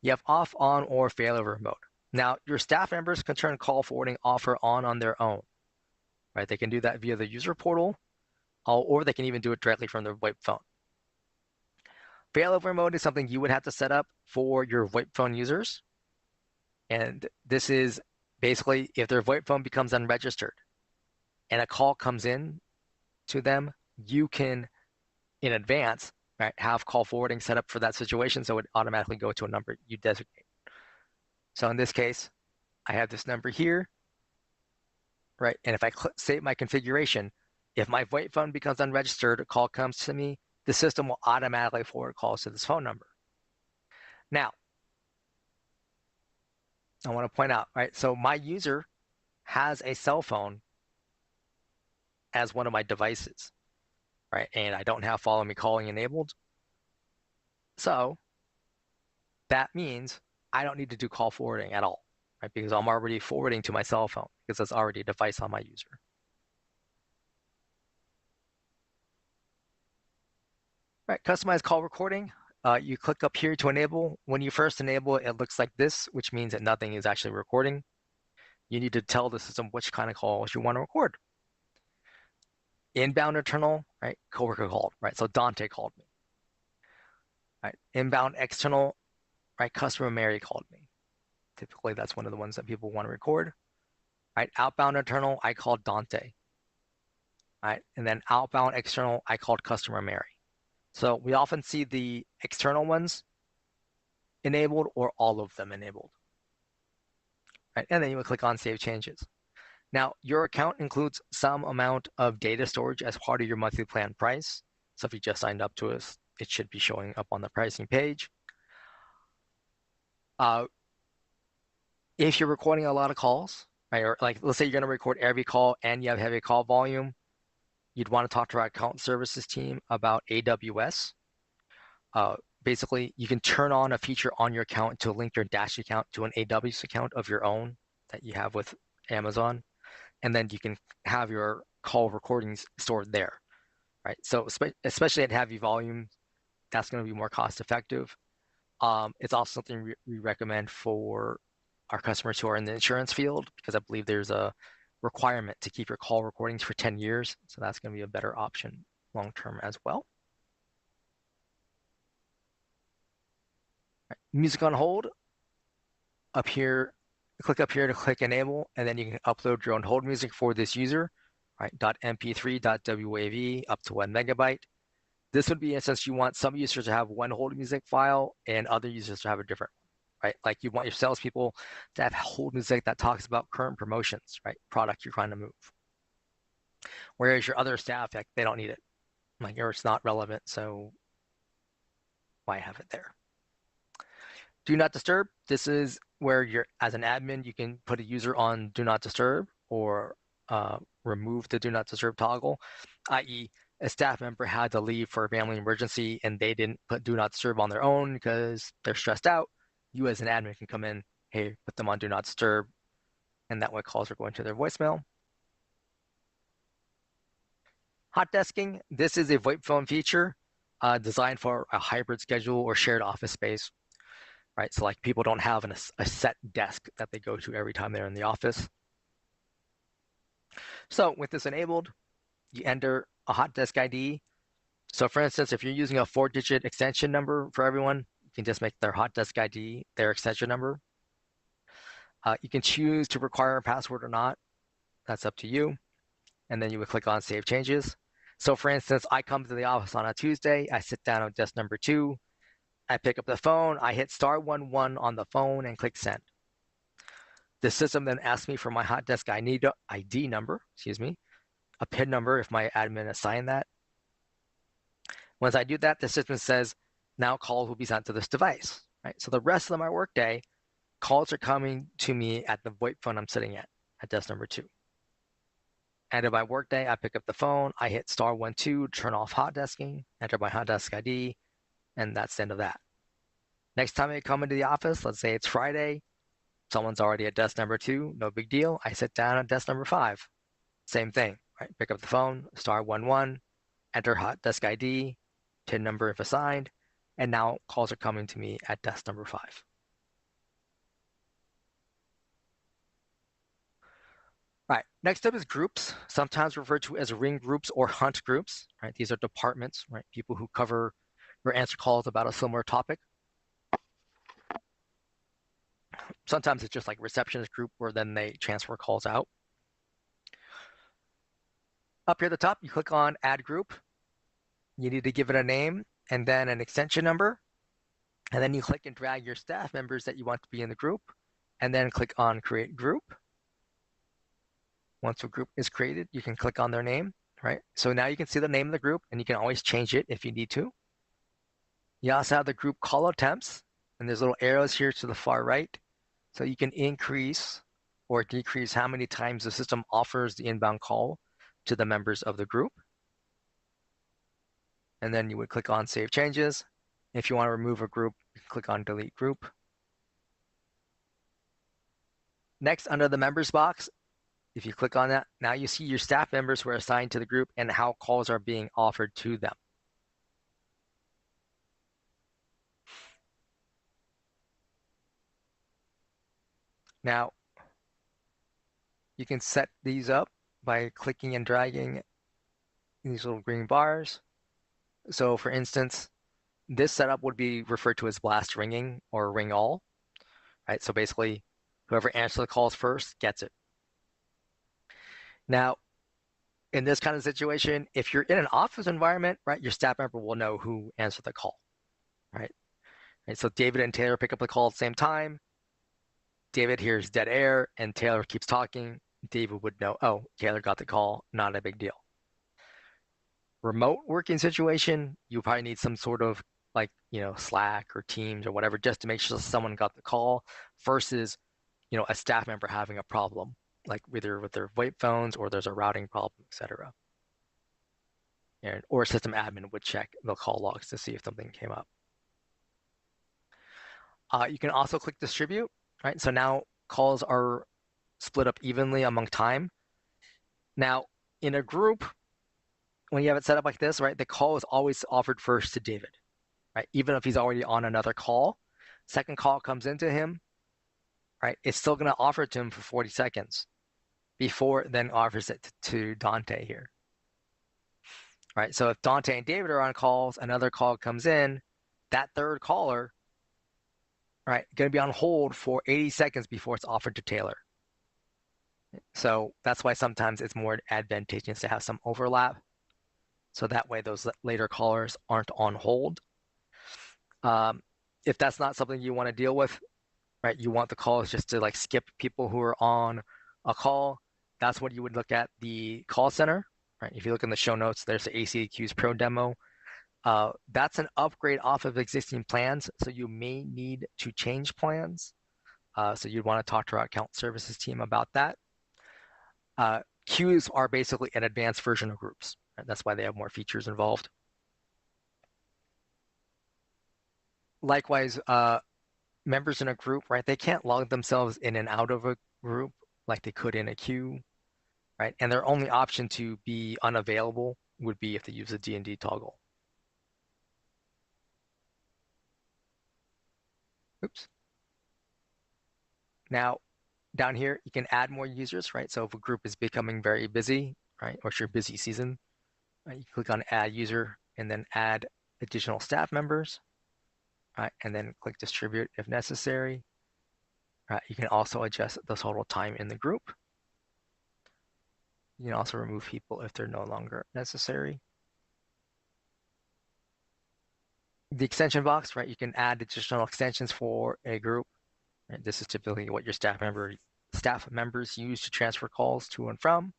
S1: you have off, on, or failover mode. Now, your staff members can turn call forwarding off or on their own, right? They can do that via the user portal, or they can even do it directly from their VoIP phone. Failover mode is something you would have to set up for your VoIP phone users. And this is basically if their VoIP phone becomes unregistered and a call comes in to them, you can, in advance, right, have call forwarding set up for that situation so it automatically go to a number you designate. So in this case, I have this number here, right? And if I save my configuration, if my VoIP phone becomes unregistered, a call comes to me, the system will automatically forward calls to this phone number. Now, I want to point out, right? So my user has a cell phone as one of my devices, right? And I don't have follow me calling enabled. So that means I don't need to do call forwarding at all, right? Because I'm already forwarding to my cell phone because that's already a device on my user. Right, customize call recording. You click up here to enable. When you first enable it, it looks like this, which means that nothing is actually recording. You need to tell the system which kind of calls you want to record. Inbound internal, right? Coworker called, right? So Dante called me. Right. Inbound external, right? Customer Mary called me. Typically, that's one of the ones that people want to record. Right. Outbound internal, I called Dante. Right. And then outbound external, I called customer Mary. So we often see the external ones enabled or all of them enabled. Right. And then you would click on Save Changes. Now, your account includes some amount of data storage as part of your monthly plan price. So if you just signed up to us, it should be showing up on the pricing page. If you're recording a lot of calls, right, or like let's say you're going to record every call and you have heavy call volume, you'd want to talk to our account services team about AWS. Basically, you can turn on a feature on your account to link your Dash account to an AWS account of your own that you have with Amazon, and then you can have your call recordings stored there, right? So especially at heavy volume, that's going to be more cost effective. It's also something we recommend for our customers who are in the insurance field, because I believe there's a requirement to keep your call recordings for 10 years. So that's going to be a better option long-term as well. Right. Music on hold. Up here, click up here to click enable, and then you can upload your own hold music for this user, right? .mp3, .wav, up to 1 megabyte. This would be since you want some users to have one hold music file and other users to have a different one, right? Like you want your salespeople to have hold music that talks about current promotions, right? Product you're trying to move. Whereas your other staff, like, they don't need it. Like, or it's not relevant, so why have it there? Do not disturb. This is where you're, as an admin, you can put a user on do not disturb or remove the do not disturb toggle, i.e. a staff member had to leave for a family emergency and they didn't put do not disturb on their own because they're stressed out. You as an admin can come in, hey, put them on do not disturb, and that way calls are going to their voicemail. Hot desking. This is a VoIP phone feature designed for a hybrid schedule or shared office space. Right, so like people don't have a set desk that they go to every time they're in the office. So with this enabled, you enter a hot desk ID. So for instance, if you're using a 4-digit extension number for everyone, you can just make their hot desk ID their extension number. You can choose to require a password or not. That's up to you. And then you would click on Save Changes. So for instance, I come to the office on a Tuesday. I sit down on desk number 2. I pick up the phone. I hit *11 on the phone and click Send. The system then asks me for my hot desk ID number, a PIN number if my admin assigned that. Once I do that, the system says, now calls will be sent to this device, right? So the rest of my workday, calls are coming to me at the VoIP phone I'm sitting at desk number 2. End of my workday, I pick up the phone, I hit *12 to turn off hot desking, enter my hot desk ID, and that's the end of that. Next time I come into the office, let's say it's Friday, someone's already at desk number 2, no big deal. I sit down at desk number 5. Same thing, right? Pick up the phone, *11, enter hot desk ID, PIN number if assigned, and now calls are coming to me at desk number 5. All right, next up is groups, sometimes referred to as ring groups or hunt groups, right? These are departments, right? People who cover or answer calls about a similar topic. Sometimes it's just like receptionist group where then they transfer calls out. Up here at the top, you click on Add Group. You need to give it a name and then an extension number. And then you click and drag your staff members that you want to be in the group, and then click on Create Group. Once a group is created, you can click on their name, right? So now you can see the name of the group, and you can always change it if you need to. You also have the group call attempts, and there's little arrows here to the far right. So you can increase or decrease how many times the system offers the inbound call to the members of the group. And then you would click on Save Changes. If you want to remove a group, you can click on Delete Group. Next, under the members box, if you click on that, now you see your staff members who are assigned to the group and how calls are being offered to them. Now, you can set these up by clicking and dragging these little green bars. So for instance, this setup would be referred to as blast ringing or ring all, right? So basically, whoever answers the calls first gets it. Now, in this kind of situation, if you're in an office environment, right, your staff member will know who answered the call, right? And so David and Taylor pick up the call at the same time. David hears dead air and Taylor keeps talking. David would know, oh, Taylor got the call, not a big deal. Remote working situation, you probably need some sort of like, Slack or Teams or whatever, just to make sure someone got the call versus, a staff member having a problem, like either with their VoIP phones or there's a routing problem, etc. Or a system admin would check the call logs to see if something came up. You can also click distribute, right? So now calls are split up evenly among time. Now, in a group, when you have it set up like this, right, the call is always offered first to David, right? Even if he's already on another call, second call comes into him, right? It's still going to offer it to him for 40 seconds before it then offers it to Dante here, right? So if Dante and David are on calls, another call comes in, that third caller, right, going to be on hold for 80 seconds before it's offered to Taylor. So that's why sometimes it's more advantageous to have some overlap. So that way those later callers aren't on hold. If that's not something you want to deal with, right, you want the calls just to like skip people who are on a call, that's what you would look at the call center, right? If you look in the show notes, there's the ACAQ's Pro demo. That's an upgrade off of existing plans, so you may need to change plans. So you'd want to talk to our account services team about that. Queues are basically an advanced version of groups. Right? That's why they have more features involved. Likewise, members in a group, right, they can't log themselves in and out of a group like they could in a queue, right? And their only option to be unavailable would be if they use a D&D toggle. Oops. Now, down here, you can add more users, right? So if a group is becoming very busy, right, or it's your busy season, right, you click on Add User and then add additional staff members, right, and then click Distribute if necessary. Right, you can also adjust the total time in the group. You can also remove people if they're no longer necessary. The extension box, right, you can add additional extensions for a group. Right? This is typically what your staff members use to transfer calls to and from.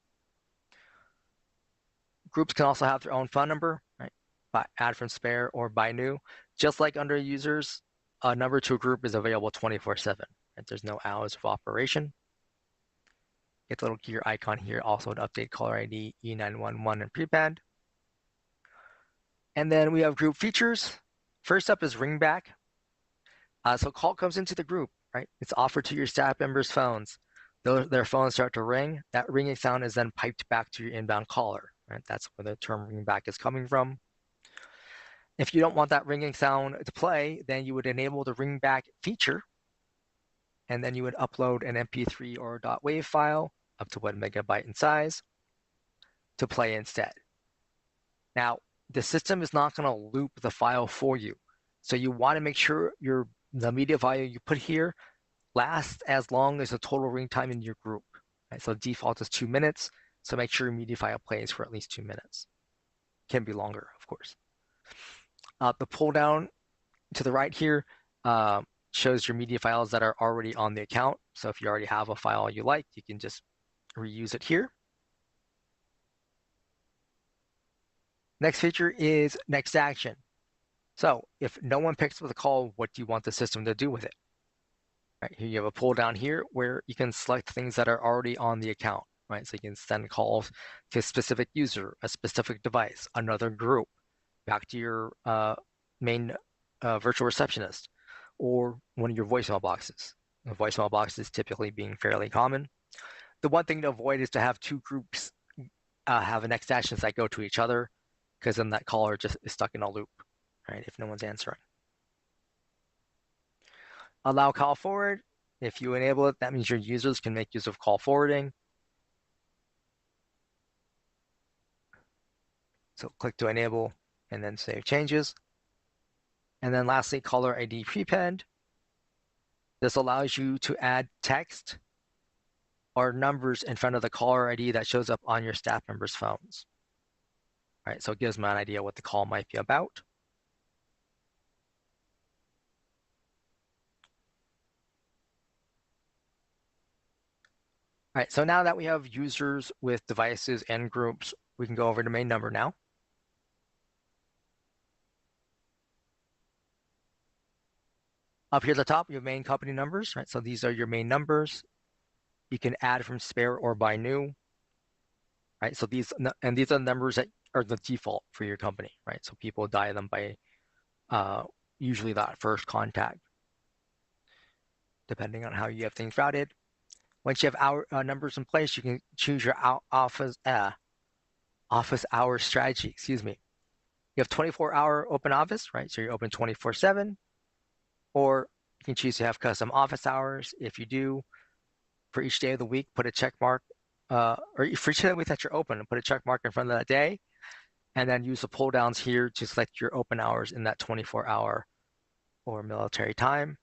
S1: Groups can also have their own phone number, right? By add from spare or by new. Just like under users, a number to a group is available 24/7. Right? There's no hours of operation. Get the little gear icon here, also to update caller ID, E911, and prepend. And then we have group features. First up is ringback. So call comes into the group, right? It's offered to your staff members' phones. Their phones start to ring. That ringing sound is then piped back to your inbound caller, right? That's where the term ringback is coming from. If you don't want that ringing sound to play, then you would enable the ringback feature, and then you would upload an MP3 or .wav file up to 1 megabyte in size to play instead. Now, the system is not going to loop the file for you. So you want to make sure the media file you put here lasts as long as the total ring time in your group. Right? So default is 2 minutes. So make sure your media file plays for at least 2 minutes. Can be longer, of course. The pull down to the right here shows your media files that are already on the account. So if you already have a file you like, you can just reuse it here. Next feature is next action. So if no one picks up the call, what do you want the system to do with it? Right, here you have a pull down here where you can select things that are already on the account, right? So you can send calls to a specific user, a specific device, another group, back to your main virtual receptionist, or one of your voicemail boxes. The voicemail boxes typically being fairly common. The one thing to avoid is to have two groups have next actions that go to each other, because then that caller just is stuck in a loop, right? If no one's answering. Allow call forward. If you enable it, that means your users can make use of call forwarding. So click to enable and then save changes. And then lastly, caller ID prepend. This allows you to add text or numbers in front of the caller ID that shows up on your staff members' phones. All right, so it gives them an idea what the call might be about. All right, so now that we have users with devices and groups, we can go over to main number now. Up here at the top, you have main company numbers, right? So these are your main numbers. You can add from spare or by new, right? So these are the numbers that are the default for your company, right? So people dial them by usually that first contact, depending on how you have things routed. Once you have our numbers in place, you can choose your office hours strategy. Excuse me. You have 24-hour open office, right? So you're open 24/7, or you can choose to have custom office hours. If you do, for each day of the week, put a check mark, or for each day of the week that you're open, put a check mark in front of that day, and then use the pull downs here to select your open hours in that 24-hour or military time.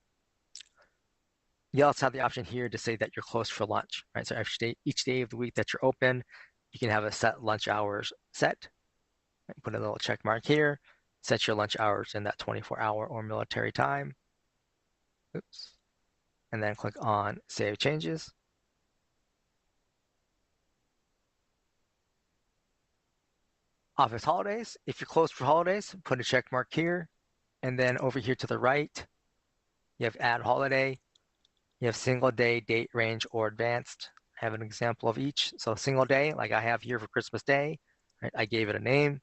S1: You also have the option here to say that you're closed for lunch, right? So each day of the week that you're open, you can have a set lunch hours set. Right? Put a little check mark here, set your lunch hours in that 24-hour or military time. Oops. And then click on Save Changes. Office holidays. If you're closed for holidays, put a check mark here. And then over here to the right, you have Add Holiday. You have single day, date range, or advanced. I have an example of each. So single day, like I have here for Christmas Day, right? I gave it a name.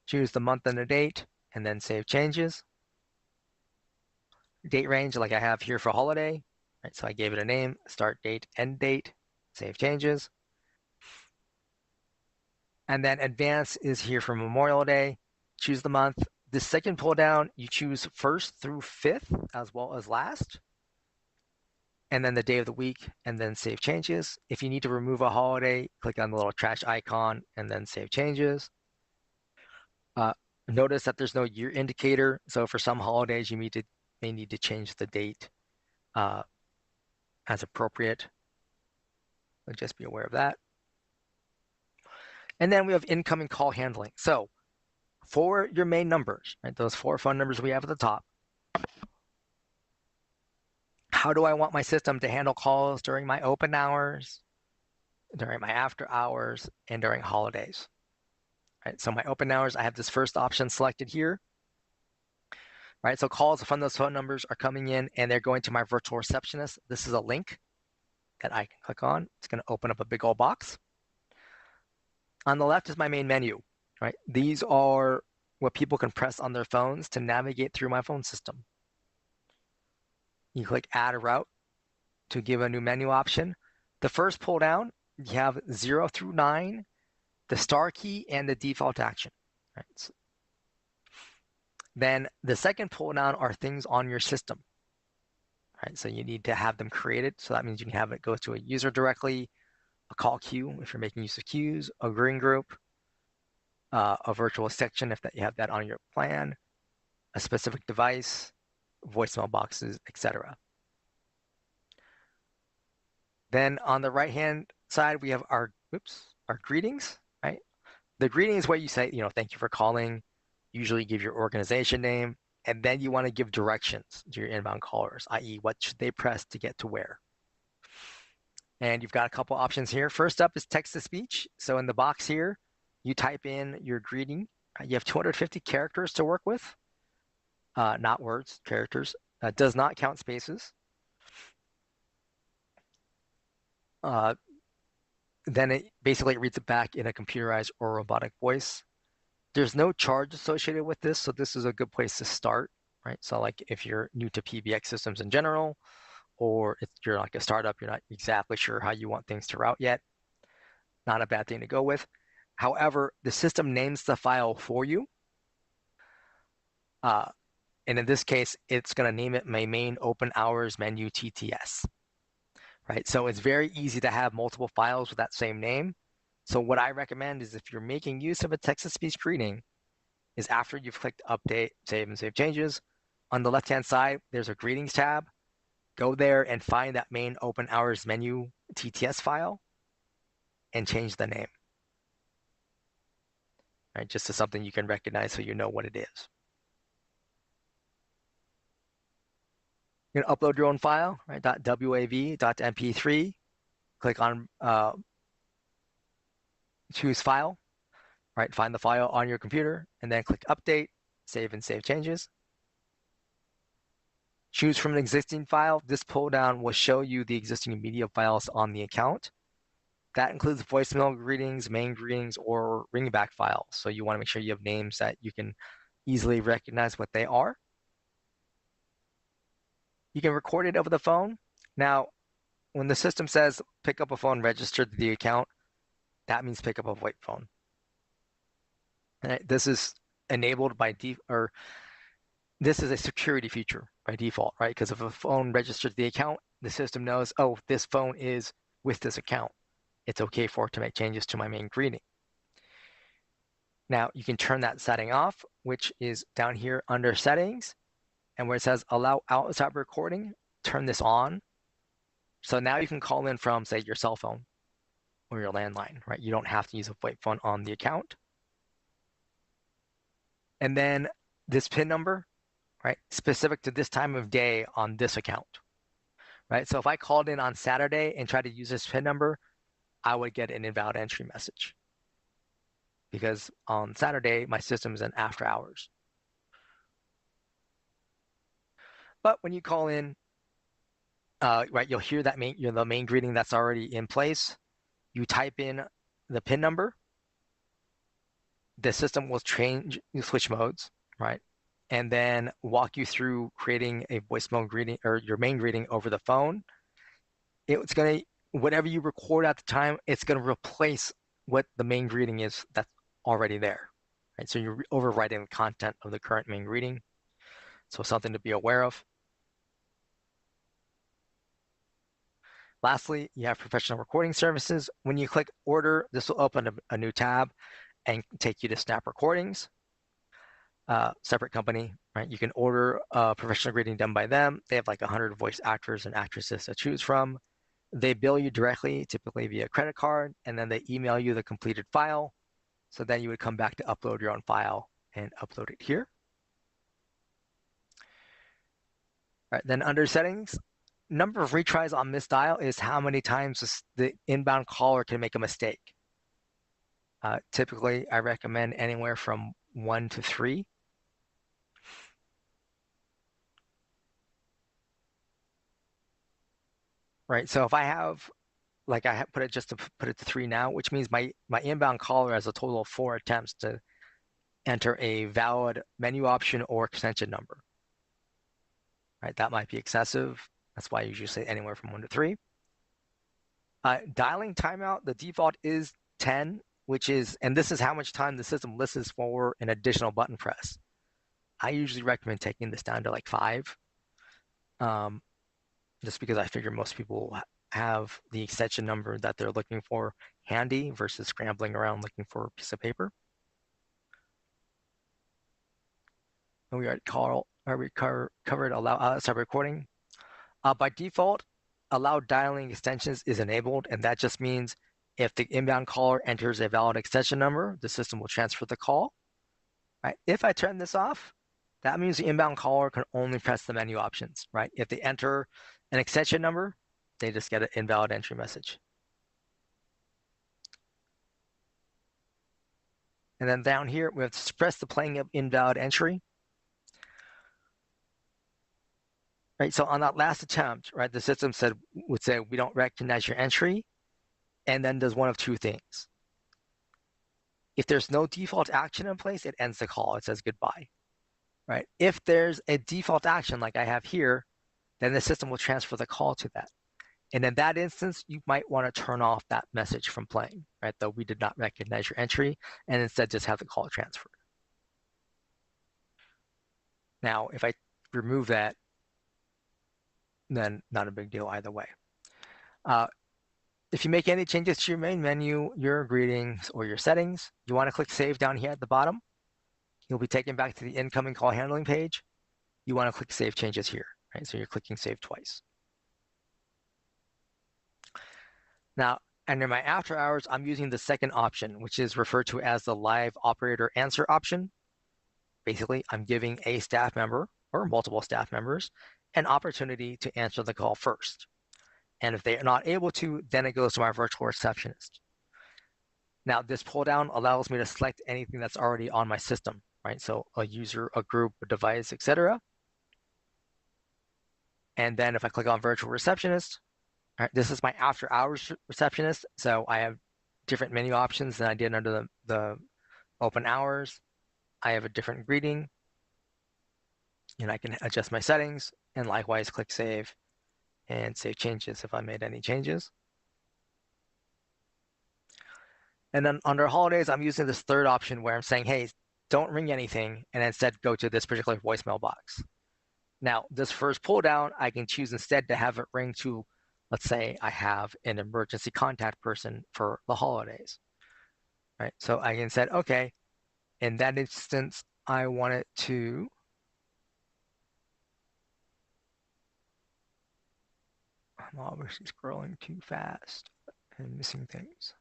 S1: Choose the month and the date, and then save changes. Date range, like I have here for holiday, right? So I gave it a name, start date, end date, save changes. And then advanced is here for Memorial Day. Choose the month. The second pull down, you choose 1st through 5th as well as last. And then the day of the week, and then save changes. If you need to remove a holiday, click on the little trash icon and then save changes. Notice that there's no year indicator. So for some holidays, you may need to change the date as appropriate. So just be aware of that. And then we have incoming call handling. So for your main numbers, right, those 4 phone numbers we have at the top, how do I want my system to handle calls during my open hours, during my after hours, and during holidays? Right, so my open hours, I have this first option selected here. Right, so calls from those phone numbers are coming in and they're going to my virtual receptionist. This is a link that I can click on. It's going to open up a big old box. On the left is my main menu. Right, these are what people can press on their phones to navigate through my phone system. You click Add a Route to give a new menu option. The first pull down, you have 0 through 9, the star key, and the default action. Right, so then the second pull down are things on your system. Right, so you need to have them created. So that means you can have it go to a user directly, a call queue if you're making use of queues, a green group, a virtual section if that you have that on your plan, a specific device, voicemail boxes, etc. Then on the right-hand side, we have our greetings, right? The greeting is where you say, thank you for calling. Usually give your organization name, and then you want to give directions to your inbound callers, i.e. what should they press to get to where. And you've got a couple options here. First up is text-to-speech. So in the box here, you type in your greeting. You have 250 characters to work with, not words, characters. Does not count spaces. Then it basically reads it back in a computerized or robotic voice. There's no charge associated with this, so this is a good place to start, right? So like if you're new to PBX systems in general, or if you're like a startup, you're not exactly sure how you want things to route yet, not a bad thing to go with. However, the system names the file for you. And in this case, it's going to name it my main open hours menu TTS. right? So it's very easy to have multiple files with that same name. So what I recommend is if you're making use of a text-to-speech greeting, is after you've clicked update, save, and save changes, on the left-hand side, there's a greetings tab. Go there and find that main open hours menu TTS file and change the name, right? Just to something you can recognize so you know what it is. You're gonna upload your own file, right? .wav, .mp3. Click on choose file, right? Find the file on your computer and then click update, save and save changes. Choose from an existing file. This pull down will show you the existing media files on the account. That includes voicemail greetings, main greetings, or ringback files. So you want to make sure you have names that you can easily recognize what they are. You can record it over the phone. Now, when the system says pick up a phone registered to the account, that means pick up a VoIP phone. And this is enabled by or this is a security feature by default, right? Because if a phone registers the account, the system knows, oh, this phone is with this account. It's okay for it to make changes to my main greeting. Now you can turn that setting off, which is down here under settings, and where it says allow outside recording, turn this on. So now you can call in from, say, your cell phone or your landline, right? You don't have to use a VoIP phone on the account. And then this PIN number, right, specific to this time of day on this account, right? So if I called in on Saturday and tried to use this PIN number, I would get an invalid entry message because on Saturday, my system is in after hours. But when you call in, right, you'll hear that the main greeting that's already in place. You type in the PIN number. The system will change switch modes, right? And then walk you through creating a voicemail greeting or your main greeting over the phone. It's going to, whatever you record at the time, it's going to replace what the main greeting is that's already there, right? So you're overwriting the content of the current main greeting. So something to be aware of. Lastly, you have professional recording services. When you click order, this will open a new tab and take you to Snap Recordings. Separate company, right? You can order a professional greeting done by them. They have like 100 voice actors and actresses to choose from. They bill you directly, typically via credit card, and then they email you the completed file. So then you would come back to upload your own file and upload it here. All right, then under settings, number of retries on misdial is how many times the inbound caller can make a mistake. Typically, I recommend anywhere from 1 to 3. Right, so if I have, like I put it just to put it to 3 now, which means my inbound caller has a total of 4 attempts to enter a valid menu option or extension number. Right, that might be excessive. That's why I usually say anywhere from 1 to 3. Dialing timeout, the default is 10, which is, and this is how much time the system listens for an additional button press. I usually recommend taking this down to like 5, just because I figure most people have the extension number that they're looking for handy versus scrambling around looking for a piece of paper. And we already covered allow outside recording. By default, allow dialing extensions is enabled, and that just means if the inbound caller enters a valid extension number, the system will transfer the call. Right? If I turn this off, that means the inbound caller can only press the menu options. Right? If they enter an extension number, they just get an invalid entry message. And then down here, we have to suppress the playing of invalid entry. Right, so on that last attempt, right, the system would say, we don't recognize your entry, and then does one of 2 things. If there's no default action in place, it ends the call. It says goodbye. Right? If there's a default action like I have here, then the system will transfer the call to that. And in that instance, you might want to turn off that message from playing, right? Though we did not recognize your entry, and instead just have the call transferred. Now, if I remove that, then not a big deal either way. If you make any changes to your main menu, your greetings, or your settings, you want to click Save down here at the bottom. You'll be taken back to the incoming call handling page. You want to click Save Changes here, right? So you're clicking Save twice. Now, under my after hours, I'm using the second option, which is referred to as the live operator answer option. Basically, I'm giving a staff member or multiple staff members an opportunity to answer the call first. And if they are not able to, then it goes to my virtual receptionist. Now, this pull down allows me to select anything that's already on my system, right? So a user, a group, a device, etc. And then if I click on virtual receptionist, all right, this is my after hours receptionist. So I have different menu options than I did under the open hours. I have a different greeting, and I can adjust my settings, and likewise click save and save changes if I made any changes. And then under holidays, I'm using this third option where I'm saying, hey, don't ring anything, and instead go to this particular voicemail box. Now, this first pull down, I can choose instead to have it ring to, let's say I have an emergency contact person for the holidays, right? So I can say, okay, in that instance, I want it to, I'm obviously scrolling too fast and missing things.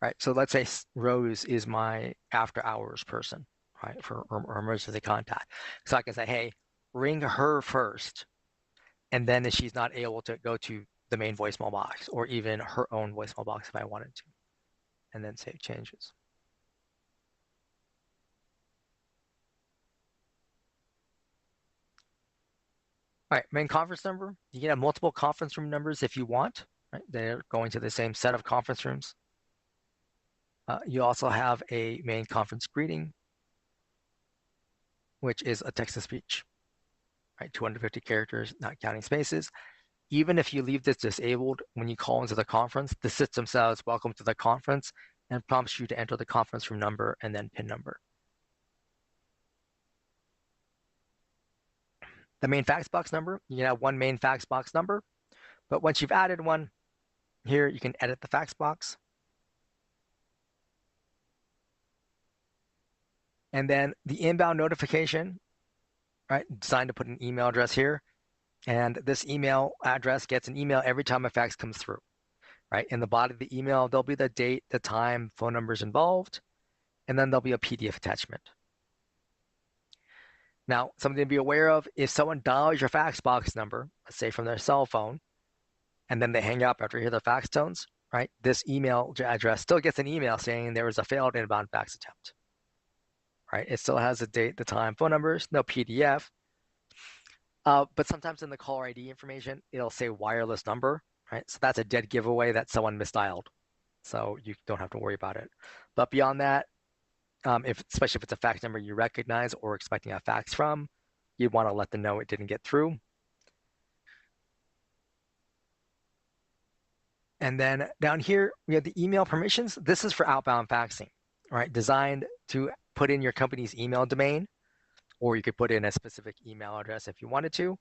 S1: Right, so let's say Rose is my after hours person, right, for or emergency contact. So I can say, hey, ring her first, and then if she's not able to go to the main voicemail box or even her own voicemail box if I wanted to, and then save changes. All right, main conference number. You can have multiple conference room numbers if you want, right? They're going to the same set of conference rooms. You also have a main conference greeting, which is a text-to-speech, right? 250 characters, not counting spaces. Even if you leave this disabled, when you call into the conference, the system says, welcome to the conference, and prompts you to enter the conference room number and then PIN number. The main fax box number, you can have one main fax box number, but once you've added one, here you can edit the fax box. And then the inbound notification, right, designed to put an email address here. And this email address gets an email every time a fax comes through, right? In the body of the email, there'll be the date, the time, phone numbers involved, and then there'll be a PDF attachment. Now, something to be aware of, if someone dials your fax box number, let's say from their cell phone, and then they hang up after you hear the fax tones, right? This email address still gets an email saying there was a failed inbound fax attempt, right? It still has the date, the time, phone numbers, no PDF. But sometimes in the caller ID information, it'll say wireless number, right? So that's a dead giveaway that someone misdialed. So you don't have to worry about it. But beyond that, especially if it's a fax number you recognize or expecting a fax from, you want to let them know it didn't get through. And then down here, we have the email permissions. This is for outbound faxing, right? Designed to put in your company's email domain, or you could put in a specific email address if you wanted to.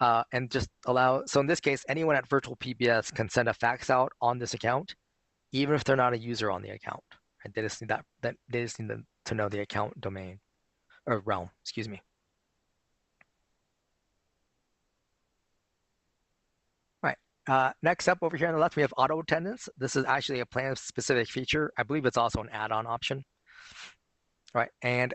S1: And just allow, so in this case, anyone at VirtualPBX can send a fax out on this account, even if they're not a user on the account. Right? They just need they just need to know the account domain or realm, excuse me. Right. Next up over here on the left, we have auto attendance. This is actually a plan specific feature. I believe it's also an add-on option. Right. And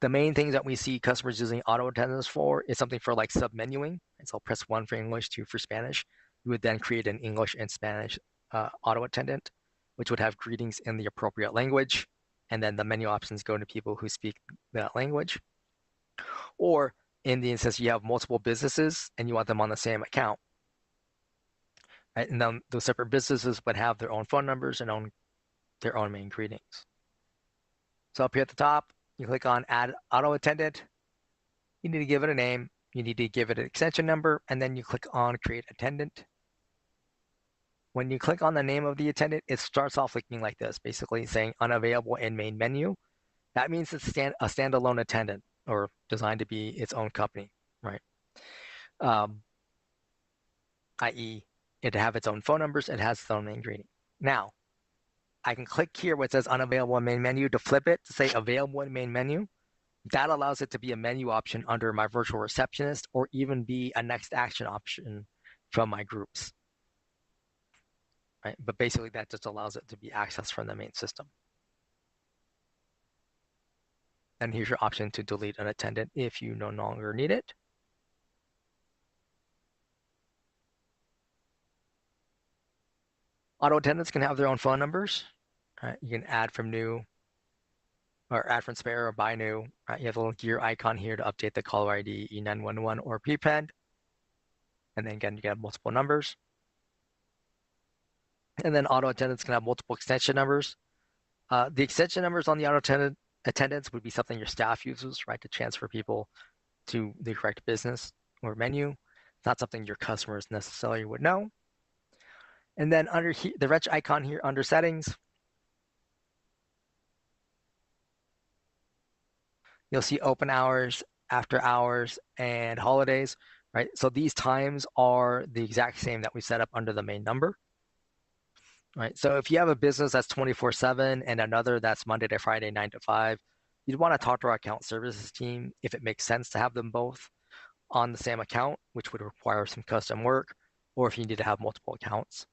S1: the main things that we see customers using auto attendance for is something for like submenuing. And so press 1 for English, 2 for Spanish. You would then create an English and Spanish auto attendant, which would have greetings in the appropriate language. And then the menu options go to people who speak that language. Or in the instance you have multiple businesses and you want them on the same account, right? And then those separate businesses would have their own phone numbers and their own main greetings. So up here at the top, you click on Add Auto Attendant. You need to give it a name. You need to give it an extension number, and then you click on Create Attendant. when you click on the name of the attendant, it starts off looking like this, basically saying unavailable in main menu. That means it's a standalone attendant or designed to be its own company, right? I.e., it have its own phone numbers, it has its own main greeting. Now, I can click here where it says unavailable in main menu to flip it to say available in main menu. That allows it to be a menu option under my virtual receptionist or even be a next action option from my groups. Right? But basically that just allows it to be accessed from the main system. And here's your option to delete an attendant if you no longer need it. Auto attendants can have their own phone numbers. Right? You can add from new or add from spare or buy new. Right? You have a little gear icon here to update the caller ID, E911 or prepend. And then again, you can have multiple numbers. And then auto attendants can have multiple extension numbers. The extension numbers on the auto attendants would be something your staff uses, right, to transfer people to the correct business or menu. It's not something your customers necessarily would know. And then under here, the wrench icon here under settings, you'll see open hours, after hours, and holidays, right? So these times are the exact same that we set up under the main number, right? So if you have a business that's 24/7 and another that's Monday to Friday, 9 to 5, you'd want to talk to our account services team if it makes sense to have them both on the same account, which would require some custom work, or if you need to have multiple accounts.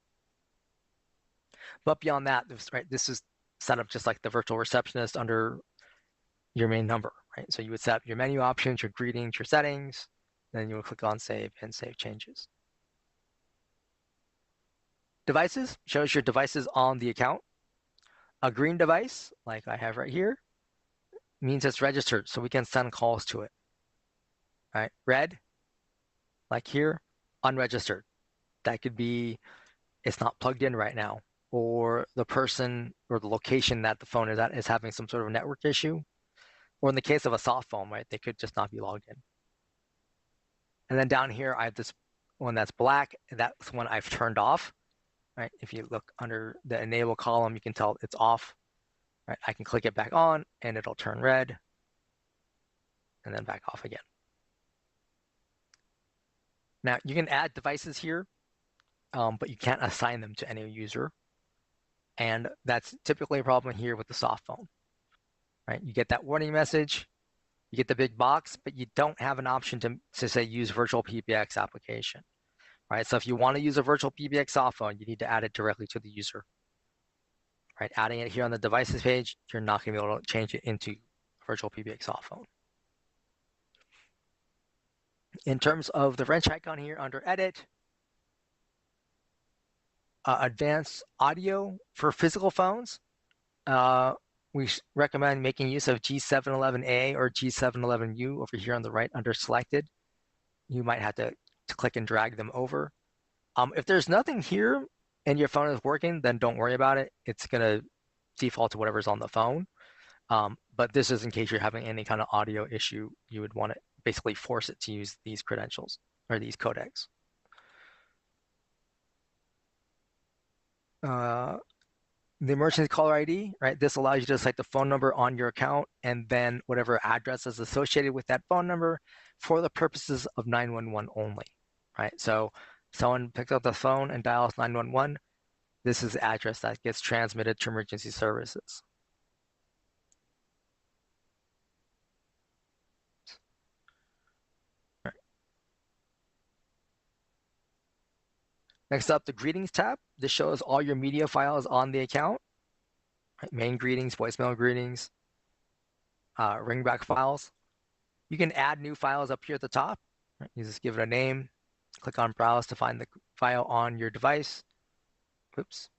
S1: But beyond that, this is set up just like the virtual receptionist under your main number, right? So you would set up your menu options, your greetings, your settings, then you would click on save and save changes. Devices shows your devices on the account. A green device, like I have right here, means it's registered, so we can send calls to it. Right? Red, like here, unregistered. That could be it's not plugged in right now, or the person or the location that the phone is at is having some sort of network issue. Or in the case of a soft phone, right, they could just not be logged in. And then down here, I have this one that's black. That's one I've turned off, right? If you look under the enable column, you can tell it's off, right? I can click it back on and it'll turn red and then back off again. Now you can add devices here, but you can't assign them to any user. And that's typically a problem here with the soft phone, right? You get that warning message, you get the big box, but you don't have an option to say use VirtualPBX application, right? So if you want to use a VirtualPBX soft phone, you need to add it directly to the user, right? Adding it here on the devices page, you're not going to be able to change it into VirtualPBX soft phone. In terms of the wrench icon here under edit, advanced audio for physical phones, we recommend making use of G711A or G711U over here on the right under selected. You might have to click and drag them over. If there's nothing here and your phone is working, then don't worry about it. It's going to default to whatever's on the phone. But this is in case you're having any kind of audio issue, you would want to basically force it to use these credentials or these codecs. The emergency caller ID, right? This allows you to select the phone number on your account and then whatever address is associated with that phone number for the purposes of 911 only, right? So someone picks up the phone and dials 911. This is the address that gets transmitted to emergency services. Right. Next up, the greetings tab. This shows all your media files on the account. Right? Main greetings, voicemail greetings, ringback files. You can add new files up here at the top. Right? You just give it a name, click on browse to find the file on your device. Oops.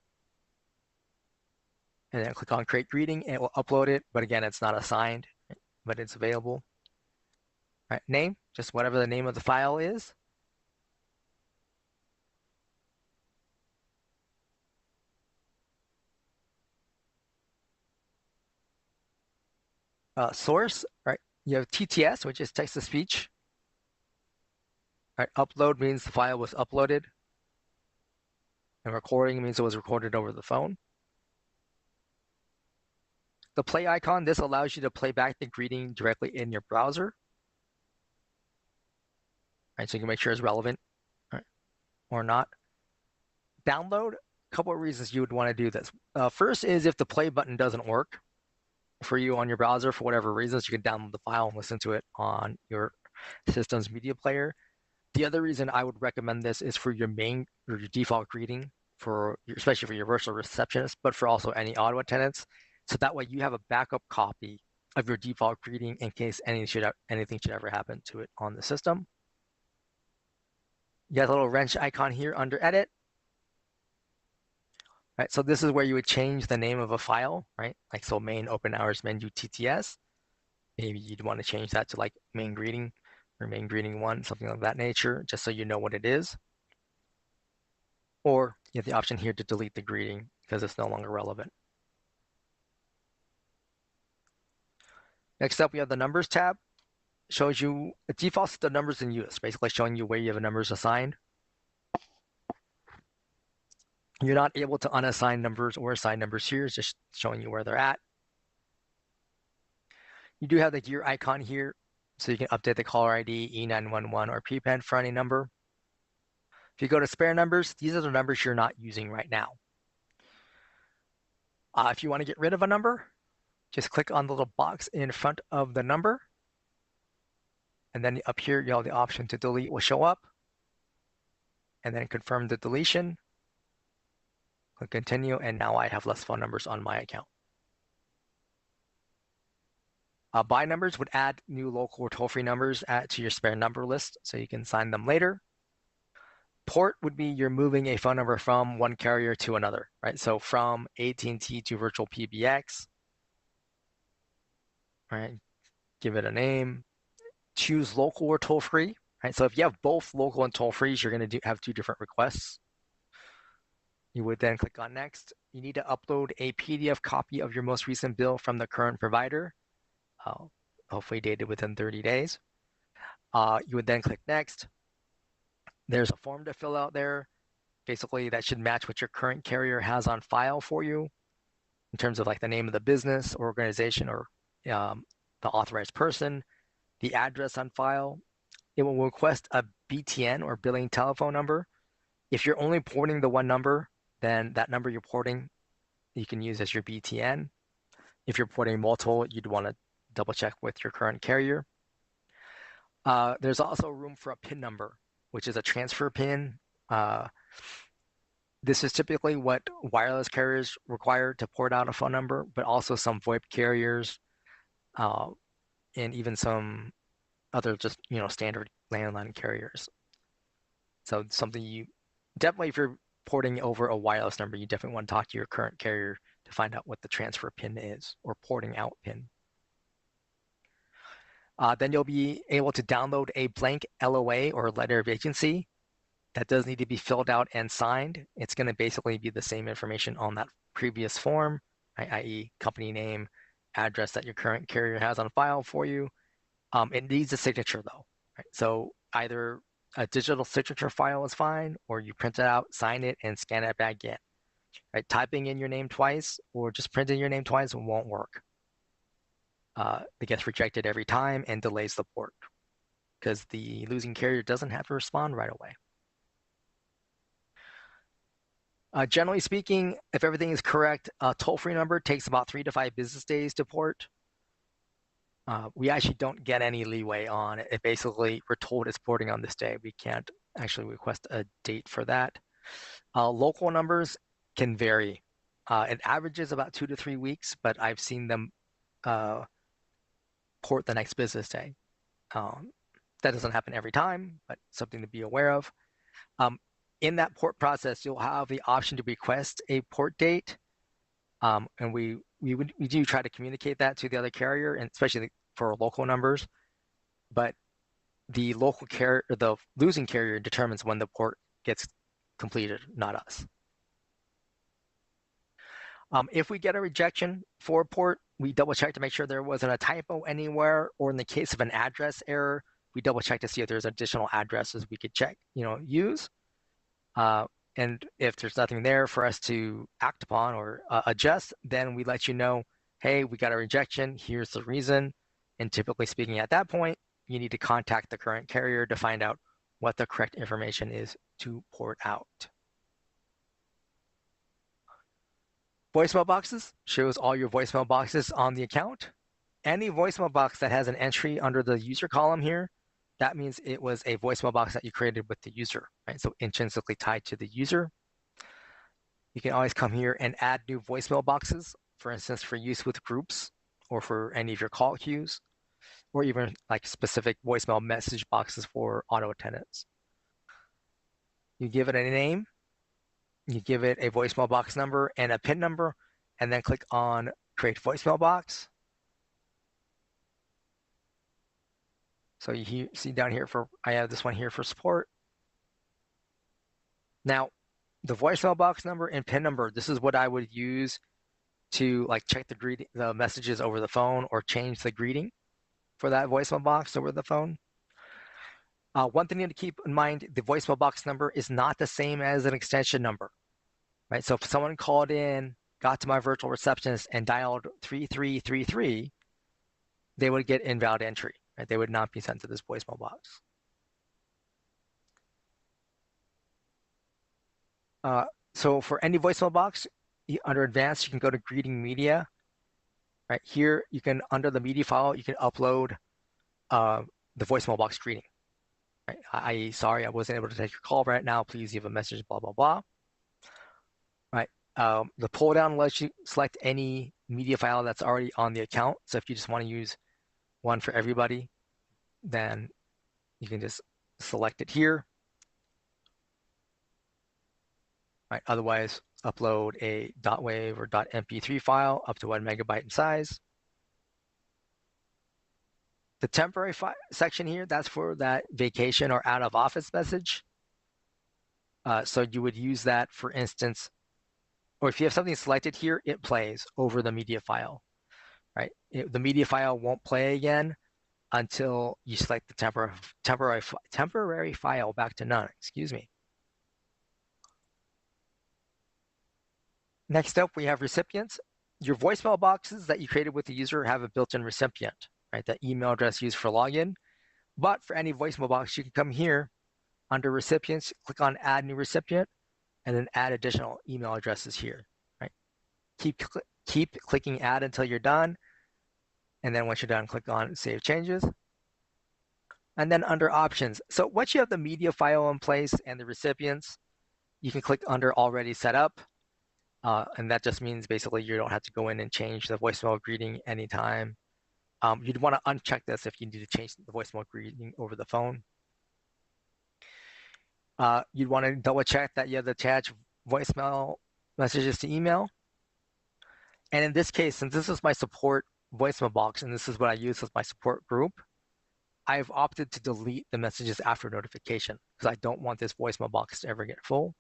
S1: And then click on create greeting and it will upload it. But again, it's not assigned, right? But it's available. Right? Name, just whatever the name of the file is. Source, right? You have TTS, which is text to speech. Right? Upload means the file was uploaded. And recording means it was recorded over the phone. The play icon, this allows you to play back the greeting directly in your browser. Right, so you can make sure it's relevant, right, or not. Download, a couple of reasons you would want to do this. First is if the play button doesn't work for you on your browser for whatever reasons, you can download the file and listen to it on your system's media player. The other reason I would recommend this is for your default greeting, especially for your virtual receptionist, but for also any auto attendants. So that way you have a backup copy of your default greeting in case anything should ever happen to it on the system. You got a little wrench icon here under edit. Right, so this is where you would change the name of a file, right? Like so main open hours menu TTS. Maybe you'd want to change that to like main greeting or main greeting one, something of that nature, just so you know what it is. Or you have the option here to delete the greeting because it's no longer relevant. Next up, we have the numbers tab. Shows you, it defaults to the numbers in use, basically showing you where you have numbers assigned. You're not able to unassign numbers or assign numbers here, it's just showing you where they're at. You do have the gear icon here, so you can update the caller ID, E911, or PPN for any number. If you go to spare numbers, these are the numbers you're not using right now. If you want to get rid of a number, just click on the little box in front of the number. And then up here, you have the option to delete will show up. And then confirm the deletion. Click continue, and now I have less phone numbers on my account. By numbers would add new local or toll-free numbers to your spare number list so you can assign them later. Port would be you're moving a phone number from one carrier to another, right? So from AT&T to VirtualPBX, right? Give it a name. Choose local or toll-free, right? So if you have both local and toll-free, you're going to have two different requests. You would then click on next. You need to upload a PDF copy of your most recent bill from the current provider, hopefully dated within 30 days. You would then click next. There's a form to fill out there. Basically, that should match what your current carrier has on file for you in terms of like the name of the business, organization, or the authorized person, the address on file. It will request a BTN or billing telephone number. If you're only porting the one number, then that number you're porting, you can use as your BTN. If you're porting multiple, you'd want to double check with your current carrier. There's also room for a PIN number, which is a transfer PIN. This is typically what wireless carriers require to port out a phone number, but also some VoIP carriers and even some other just standard landline carriers. So something you definitely, if you're porting over a wireless number, you definitely want to talk to your current carrier to find out what the transfer PIN is or porting out PIN. Then you'll be able to download a blank LOA or letter of agency that does need to be filled out and signed. It's going to basically be the same information on that previous form, i.e. company name, address that your current carrier has on file for you. It needs a signature though, right? So either a digital signature file is fine, or you print it out, sign it, and scan it back in. Right? Typing in your name twice or just printing your name twice won't work. It gets rejected every time and delays the port because the losing carrier doesn't have to respond right away. Generally speaking, if everything is correct, a toll-free number takes about 3 to 5 business days to port. We actually don't get any leeway on it. Basically, we're told it's porting on this day. We can't actually request a date for that. Local numbers can vary. It averages about 2 to 3 weeks, but I've seen them port the next business day. That doesn't happen every time, but something to be aware of. In that port process, you'll have the option to request a port date. And we do try to communicate that to the other carrier, and especially for local numbers. But the losing carrier determines when the port gets completed, not us. If we get a rejection for a port, we double check to make sure there wasn't a typo anywhere, or in the case of an address error, we double check to see if there's additional addresses we could use. And if there's nothing there for us to act upon or adjust, then we let you know, hey, we got a rejection. Here's the reason. And typically speaking, at that point, you need to contact the current carrier to find out what the correct information is to port out. Voicemail boxes shows all your voicemail boxes on the account. Any voicemail box that has an entry under the user column here, that means it was a voicemail box that you created with the user, right? So intrinsically tied to the user. You can always come here and add new voicemail boxes, for instance, for use with groups or for any of your call queues, or even like specific voicemail message boxes for auto attendants. You give it a name, you give it a voicemail box number and a PIN number, and then click on Create Voicemail Box. So you see down here I have this one here for support. Now, the voicemail box number and PIN number, this is what I would use to like check the messages over the phone or change the greeting for that voicemail box over the phone. One thing you need to keep in mind, the voicemail box number is not the same as an extension number, right? So if someone called in, got to my virtual receptionist and dialed 3333, they would get invalid entry, right? They would not be sent to this voicemail box. So for any voicemail box, under advanced, you can go to greeting media. Right here, you can, under the media file, you can upload the voicemail box greeting. Right? Sorry, I wasn't able to take your call right now. Please leave a message, blah, blah, blah. Right. The pull down lets you select any media file that's already on the account. So if you just want to use one for everybody, then you can just select it here. Right. Otherwise, upload a .wav or .mp3 file up to 1 megabyte in size. The temporary section here, that's for that vacation or out of office message. So you would use that, for instance, or if you have something selected here, it plays over the media file, right? The media file won't play again until you select the temporary file back to none, excuse me. Next up, we have recipients. Your voicemail boxes that you created with the user have a built-in recipient, right? That email address used for login. But for any voicemail box, you can come here under recipients, click on add new recipient, and then add additional email addresses here, right? Keep clicking add until you're done. And then once you're done, click on save changes. And then under options, so once you have the media file in place and the recipients, you can click under already set up. And that just means basically you don't have to go in and change the voicemail greeting anytime. You'd want to uncheck this if you need to change the voicemail greeting over the phone. You'd want to double check that you have attached voicemail messages to email. And in this case, since this is my support voicemail box and this is what I use as my support group, I've opted to delete the messages after notification because I don't want this voicemail box to ever get full.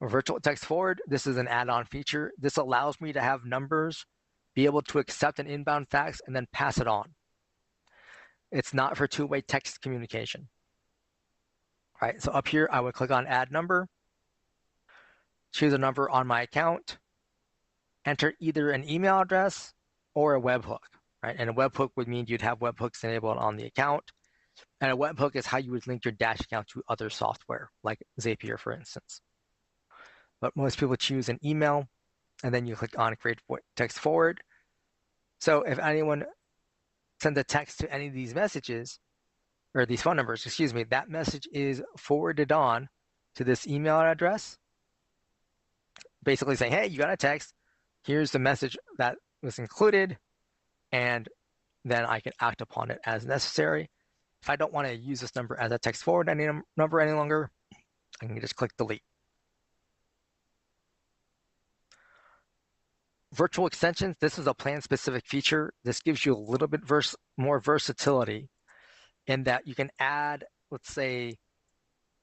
S1: Virtual text forward, this is an add-on feature. This allows me to have numbers be able to accept an inbound fax and then pass it on. It's not for two-way text communication. All right, so up here, I would click on add number, choose a number on my account, enter either an email address or a webhook, right? And a webhook would mean you'd have webhooks enabled on the account. And a webhook is how you would link your Dash account to other software, like Zapier, for instance. But most people choose an email, and then you click on create text forward. So if anyone sends a text to any of these messages, or these phone numbers, excuse me, that message is forwarded on to this email address, basically saying, hey, you got a text, here's the message that was included, and then I can act upon it as necessary. If I don't want to use this number as a text forward number any longer, I can just click delete. Virtual extensions, this is a plan-specific feature. This gives you a little bit more versatility in that you can add, let's say,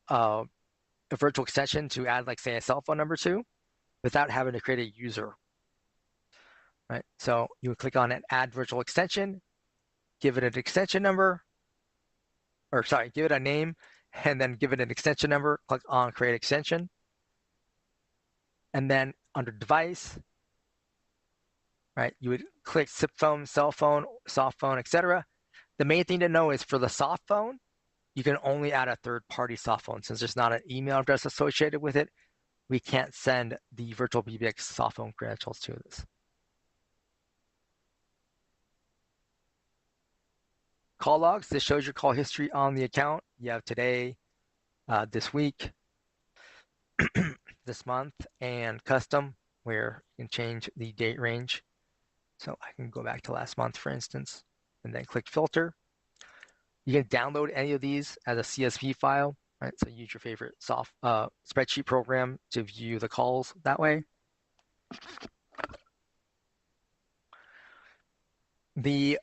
S1: a virtual extension to add, like, say, a cell phone number to without having to create a user. Right? So you would click on an add virtual extension, give it an extension number, or sorry, give it a name, and then give it an extension number, click on create extension. And then under device, right, you would click SIP phone, cell phone, soft phone, etc. The main thing to know is for the soft phone, you can only add a third-party soft phone. Since there's not an email address associated with it, we can't send the VirtualPBX soft phone credentials to this. Call logs, this shows your call history on the account. You have today, this week, this month, and custom, where you can change the date range. So I can go back to last month, for instance, and then click filter. You can download any of these as a CSV file, right? So use your favorite spreadsheet program to view the calls that way. The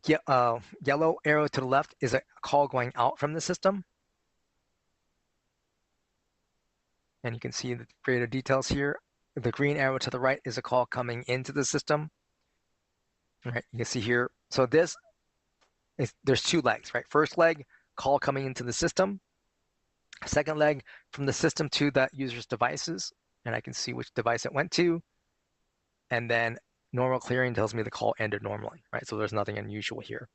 S1: yellow arrow to the left is a call going out from the system. And you can see the greater details here. The green arrow to the right is a call coming into the system. All right, you can see here. So this is, there's two legs, right? First leg, call coming into the system. Second leg, from the system to that user's devices. And I can see which device it went to. And then normal clearing tells me the call ended normally, right? So there's nothing unusual here.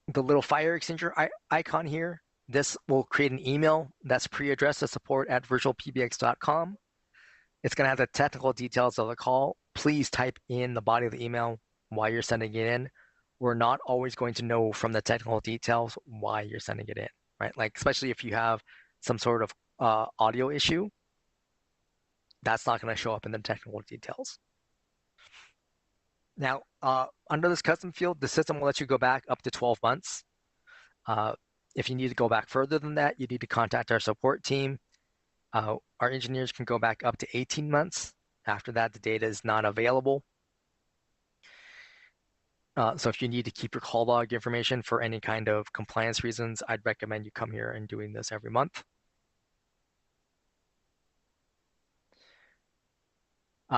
S1: The little fire extinguisher icon here, this will create an email that's pre-addressed to support@virtualpbx.com. It's going to have the technical details of the call. Please type in the body of the email why you're sending it in. We're not always going to know from the technical details why you're sending it in, right? Like, especially if you have some sort of audio issue, that's not going to show up in the technical details. Now, under this custom field, the system will let you go back up to 12 months. If you need to go back further than that, you need to contact our support team. Our engineers can go back up to 18 months. After that, the data is not available. So if you need to keep your call log information for any kind of compliance reasons, I'd recommend you come here and doing this every month.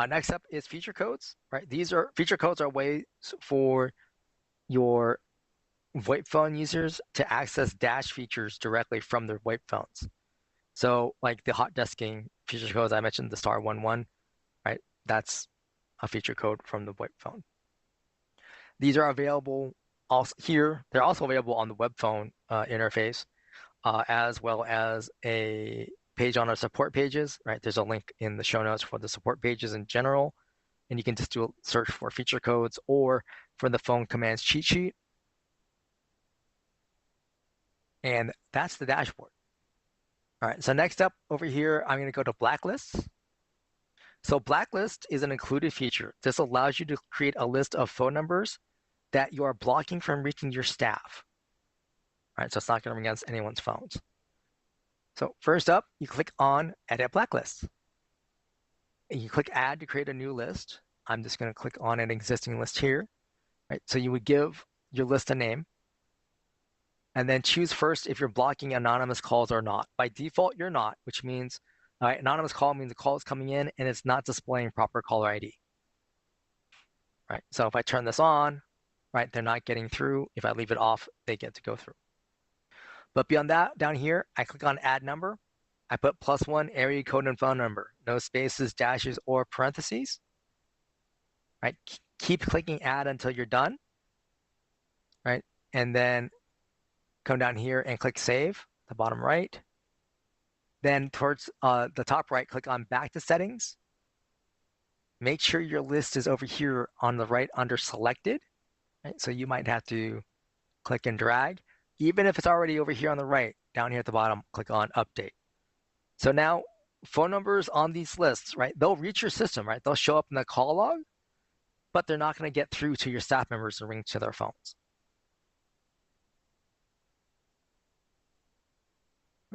S1: Next up is feature codes, right? These are feature codes are ways for your VoIP phone users to access Dash features directly from their VoIP phones. So like the hot desking feature codes I mentioned, the *11, right? That's a feature code from the VoIP phone. These are available also here. They're also available on the web phone interface, as well as a page on our support pages, right? There's a link in the show notes for the support pages in general, and you can just do a search for feature codes or for the phone commands cheat sheet. And that's the dashboard. All right, so next up over here, I'm going to go to blacklists. So blacklist is an included feature. This allows you to create a list of phone numbers that you are blocking from reaching your staff. All right, so it's not going to ring against anyone's phones. So first up, you click on Edit Blacklist. And you click Add to create a new list. I'm just going to click on an existing list here. Right, so you would give your list a name, and then choose first if you're blocking anonymous calls or not. By default, you're not, which means anonymous call means the call is coming in and it's not displaying proper caller ID. Right, so if I turn this on, right, they're not getting through. If I leave it off, they get to go through. But beyond that, down here, I click on Add Number. I put +1 area code and phone number, no spaces, dashes, or parentheses. Right, keep clicking Add until you're done. Right, and then come down here and click Save, the bottom right. Then towards the top right, click on Back to Settings. Make sure your list is over here on the right under Selected. Right, so you might have to click and drag. Even if it's already over here on the right, down here at the bottom, click on Update. So now phone numbers on these lists, right, they'll reach your system, right? They'll show up in the call log, but they're not going to get through to your staff members and ring to their phones.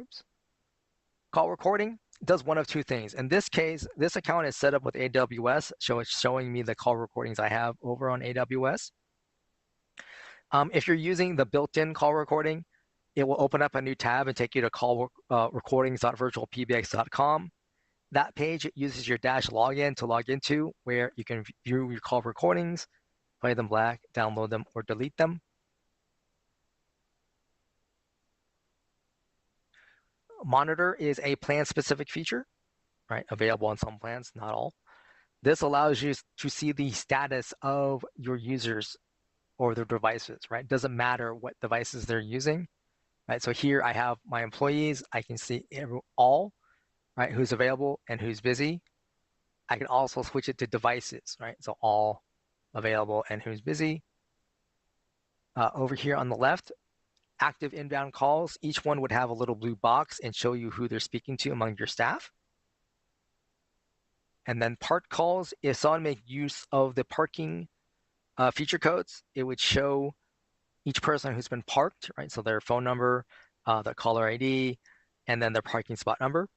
S1: Oops. Call recording does one of two things. In this case, this account is set up with AWS, so it's showing me the call recordings I have over on AWS. If you're using the built-in call recording, it will open up a new tab and take you to call recordings.virtualpbx.com. That page uses your Dash login to log into, where you can view your call recordings, play them back, download them, or delete them. Monitor is a plan-specific feature, right? Available on some plans, not all. This allows you to see the status of your users or their devices, right? Doesn't matter what devices they're using, right? So here I have my employees. I can see all, right? Who's available and who's busy. I can also switch it to devices, right? So all available and who's busy. Over here on the left, active inbound calls. Each one would have a little blue box and show you who they're speaking to among your staff. And then park calls, if someone makes use of the parking feature codes, it would show each person who's been parked, right? So their phone number, their caller ID, and then their parking spot number.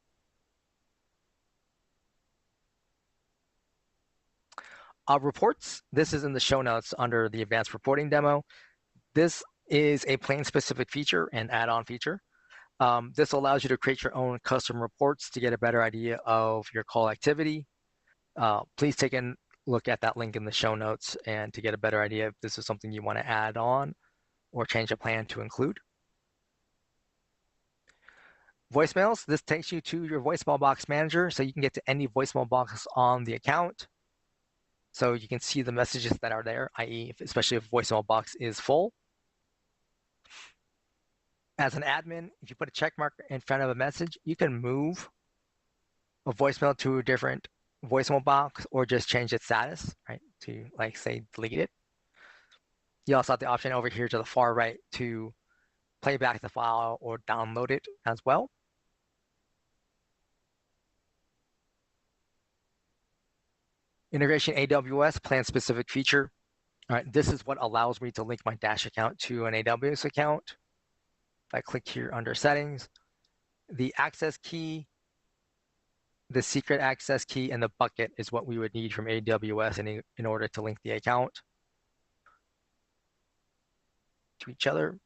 S1: Reports, this is in the show notes under the advanced reporting demo. This is a plane-specific feature and add-on feature. This allows you to create your own custom reports to get a better idea of your call activity. Please take a look at that link in the show notes and to get a better idea if this is something you want to add on or change a plan to include. Voicemails, this takes you to your voicemail box manager, so you can get to any voicemail box on the account. So you can see the messages that are there, i.e., especially if voicemail box is full. As an admin, if you put a check mark in front of a message, you can move a voicemail to a different voicemail box or just change its status, right? To, like, say, delete it. You also have the option over here to the far right to play back the file or download it as well. Integration AWS plan-specific feature. All right, this is what allows me to link my Dash account to an AWS account. If I click here under settings, the access key, the secret access key, and the bucket is what we would need from AWS in order to link the account to each other.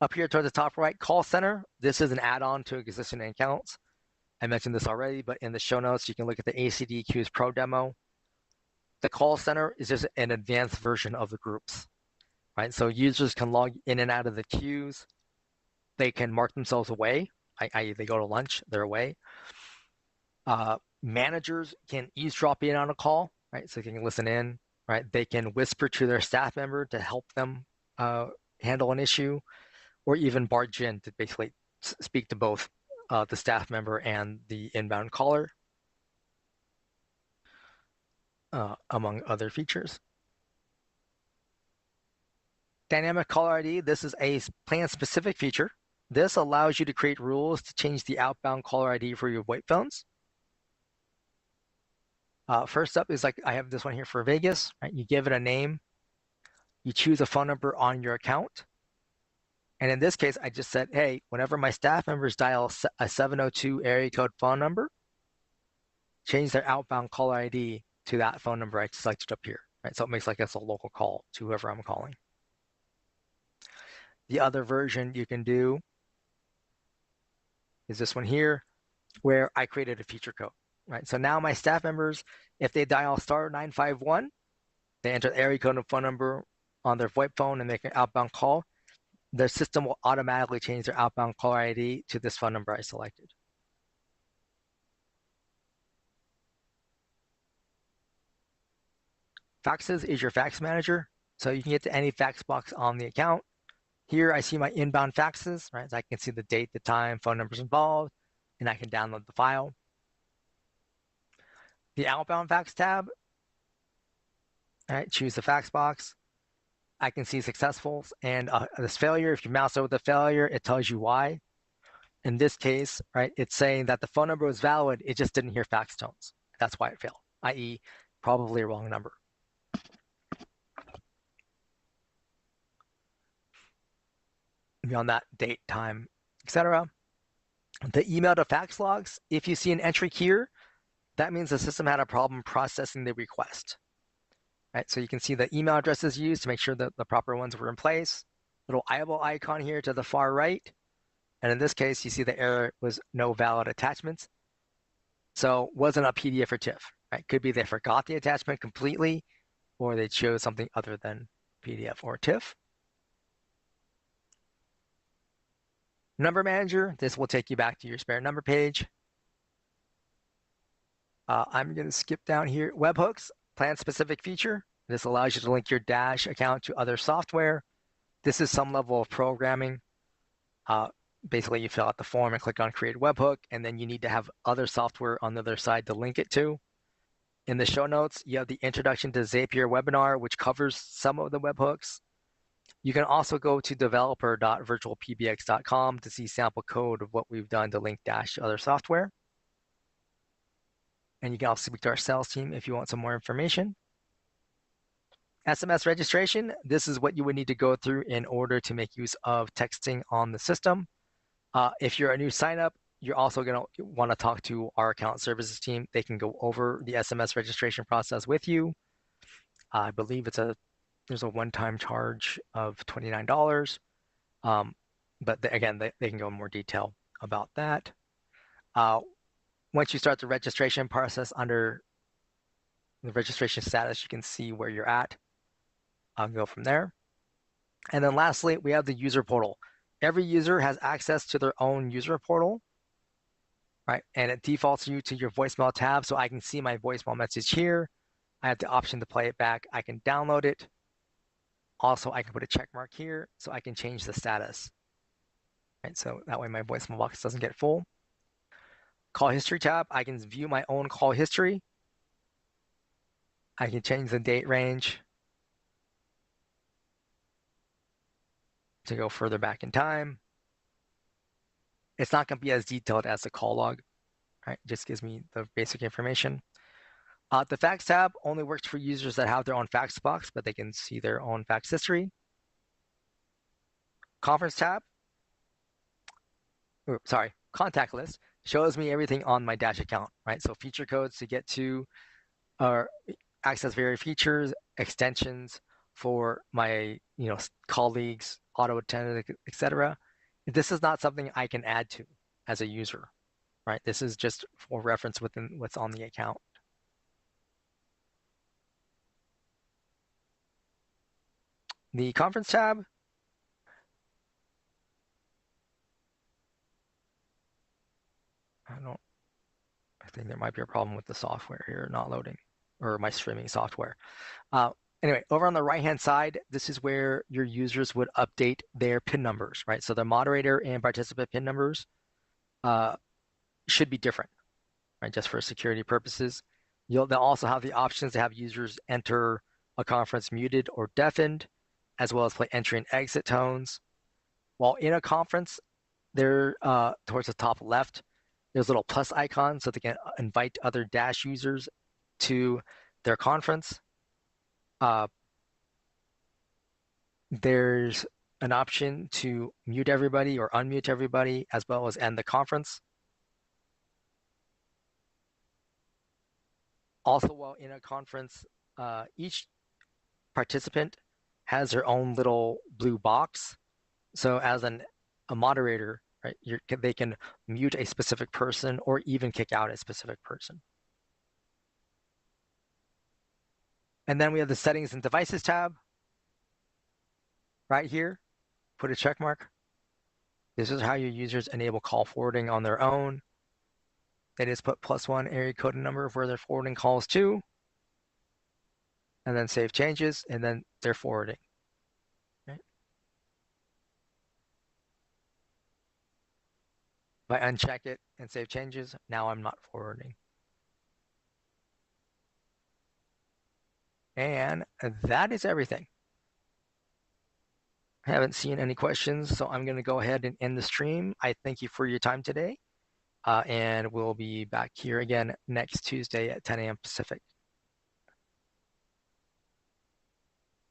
S1: Up here towards the top right, call center. This is an add-on to existing accounts. I mentioned this already, but in the show notes, you can look at the ACD Queues Pro demo. The call center is just an advanced version of the groups, right? So users can log in and out of the queues. They can mark themselves away, i.e. they go to lunch, they're away. Managers can eavesdrop in on a call, right? So they can listen in, right? They can whisper to their staff member to help them handle an issue, or even barge in to basically speak to both the staff member and the inbound caller, among other features. Dynamic caller ID, this is a plan-specific feature. This allows you to create rules to change the outbound caller ID for your VoIP phones. First up is, like, I have this one here for Vegas, right? You give it a name, you choose a phone number on your account. And in this case, I just said, hey, whenever my staff members dial a 702 area code phone number, change their outbound caller ID to that phone number I selected up here, right? So it makes like it's a local call to whoever I'm calling. The other version you can do is this one here, where I created a feature code, right? So now my staff members, if they dial *951, they enter the area code and phone number on their VoIP phone and make an outbound call, their system will automatically change their outbound caller ID to this phone number I selected. Faxes is your fax manager. So you can get to any fax box on the account. Here I see my inbound faxes, right? So I can see the date, the time, phone numbers involved, and I can download the file. The outbound fax tab, all right, choose the fax box. I can see successfuls and this failure. If you mouse over the failure, it tells you why. In this case, right, it's saying that the phone number was valid, it just didn't hear fax tones. That's why it failed, i.e. probably a wrong number. Beyond that, date, time, etc. The email to fax logs, if you see an entry here, that means the system had a problem processing the request. Right, so you can see the email addresses used to make sure that the proper ones were in place. Little eyeball icon here to the far right. And in this case, you see the error was no valid attachments. So wasn't a PDF or TIFF, right? Could be they forgot the attachment completely, or they chose something other than PDF or TIFF. Number Manager, this will take you back to your spare number page. I'm going to skip down here. Webhooks, plan-specific feature. This allows you to link your Dash account to other software. This is some level of programming. Basically, you fill out the form and click on Create Webhook, and then you need to have other software on the other side to link it to. In the show notes, you have the Introduction to Zapier webinar, which covers some of the webhooks. You can also go to developer.virtualpbx.com to see sample code of what we've done to link Dash to other software. And you can also speak to our sales team if you want some more information. SMS registration, this is what you would need to go through in order to make use of texting on the system. If you're a new signup, you're also going to want to talk to our account services team. They can go over the SMS registration process with you. I believe there's a one-time charge of $29. But again, they can go in more detail about that. Once you start the registration process under the registration status, you can see where you're at. I'll go from there. And then lastly, we have the user portal. Every user has access to their own user portal, right? And it defaults you to your voicemail tab. So I can see my voicemail message here. I have the option to play it back. I can download it. Also, I can put a check mark here so I can change the status. Right? So that way my voicemail box doesn't get full. Call history tab, I can view my own call history. I can change the date range to go further back in time. It's not going to be as detailed as the call log, right? It just gives me the basic information. The fax tab only works for users that have their own fax box, but they can see their own fax history. Conference tab, contact list shows me everything on my Dash account, right? So feature codes to get to or access various features, extensions for my colleagues, auto attendant, etc. This is not something I can add to as a user, right? This is just for reference within what's on the account. The conference tab, I think there might be a problem with the software here not loading, or my streaming software. Anyway, over on the right-hand side, this is where your users would update their PIN numbers, right? So the moderator and participant PIN numbers should be different, right? Just for security purposes. They'll also have the options to have users enter a conference muted or deafened, as well as play entry and exit tones. While in a conference, there towards the top left, there's a little plus icon so they can invite other Dash users to their conference. There's an option to mute everybody or unmute everybody, as well as end the conference. Also, while in a conference, each participant has their own little blue box. So as a moderator, right, they can mute a specific person or even kick out a specific person. And then we have the Settings and Devices tab right here. Put a check mark. This is how your users enable call forwarding on their own. They just put +1 area code and number of where they're forwarding calls to, and then save changes, and then they're forwarding. Right? If I uncheck it and save changes, now I'm not forwarding. And that is everything. I haven't seen any questions, so I'm going to go ahead and end the stream. I thank you for your time today, and we'll be back here again next Tuesday at 10 a.m. Pacific.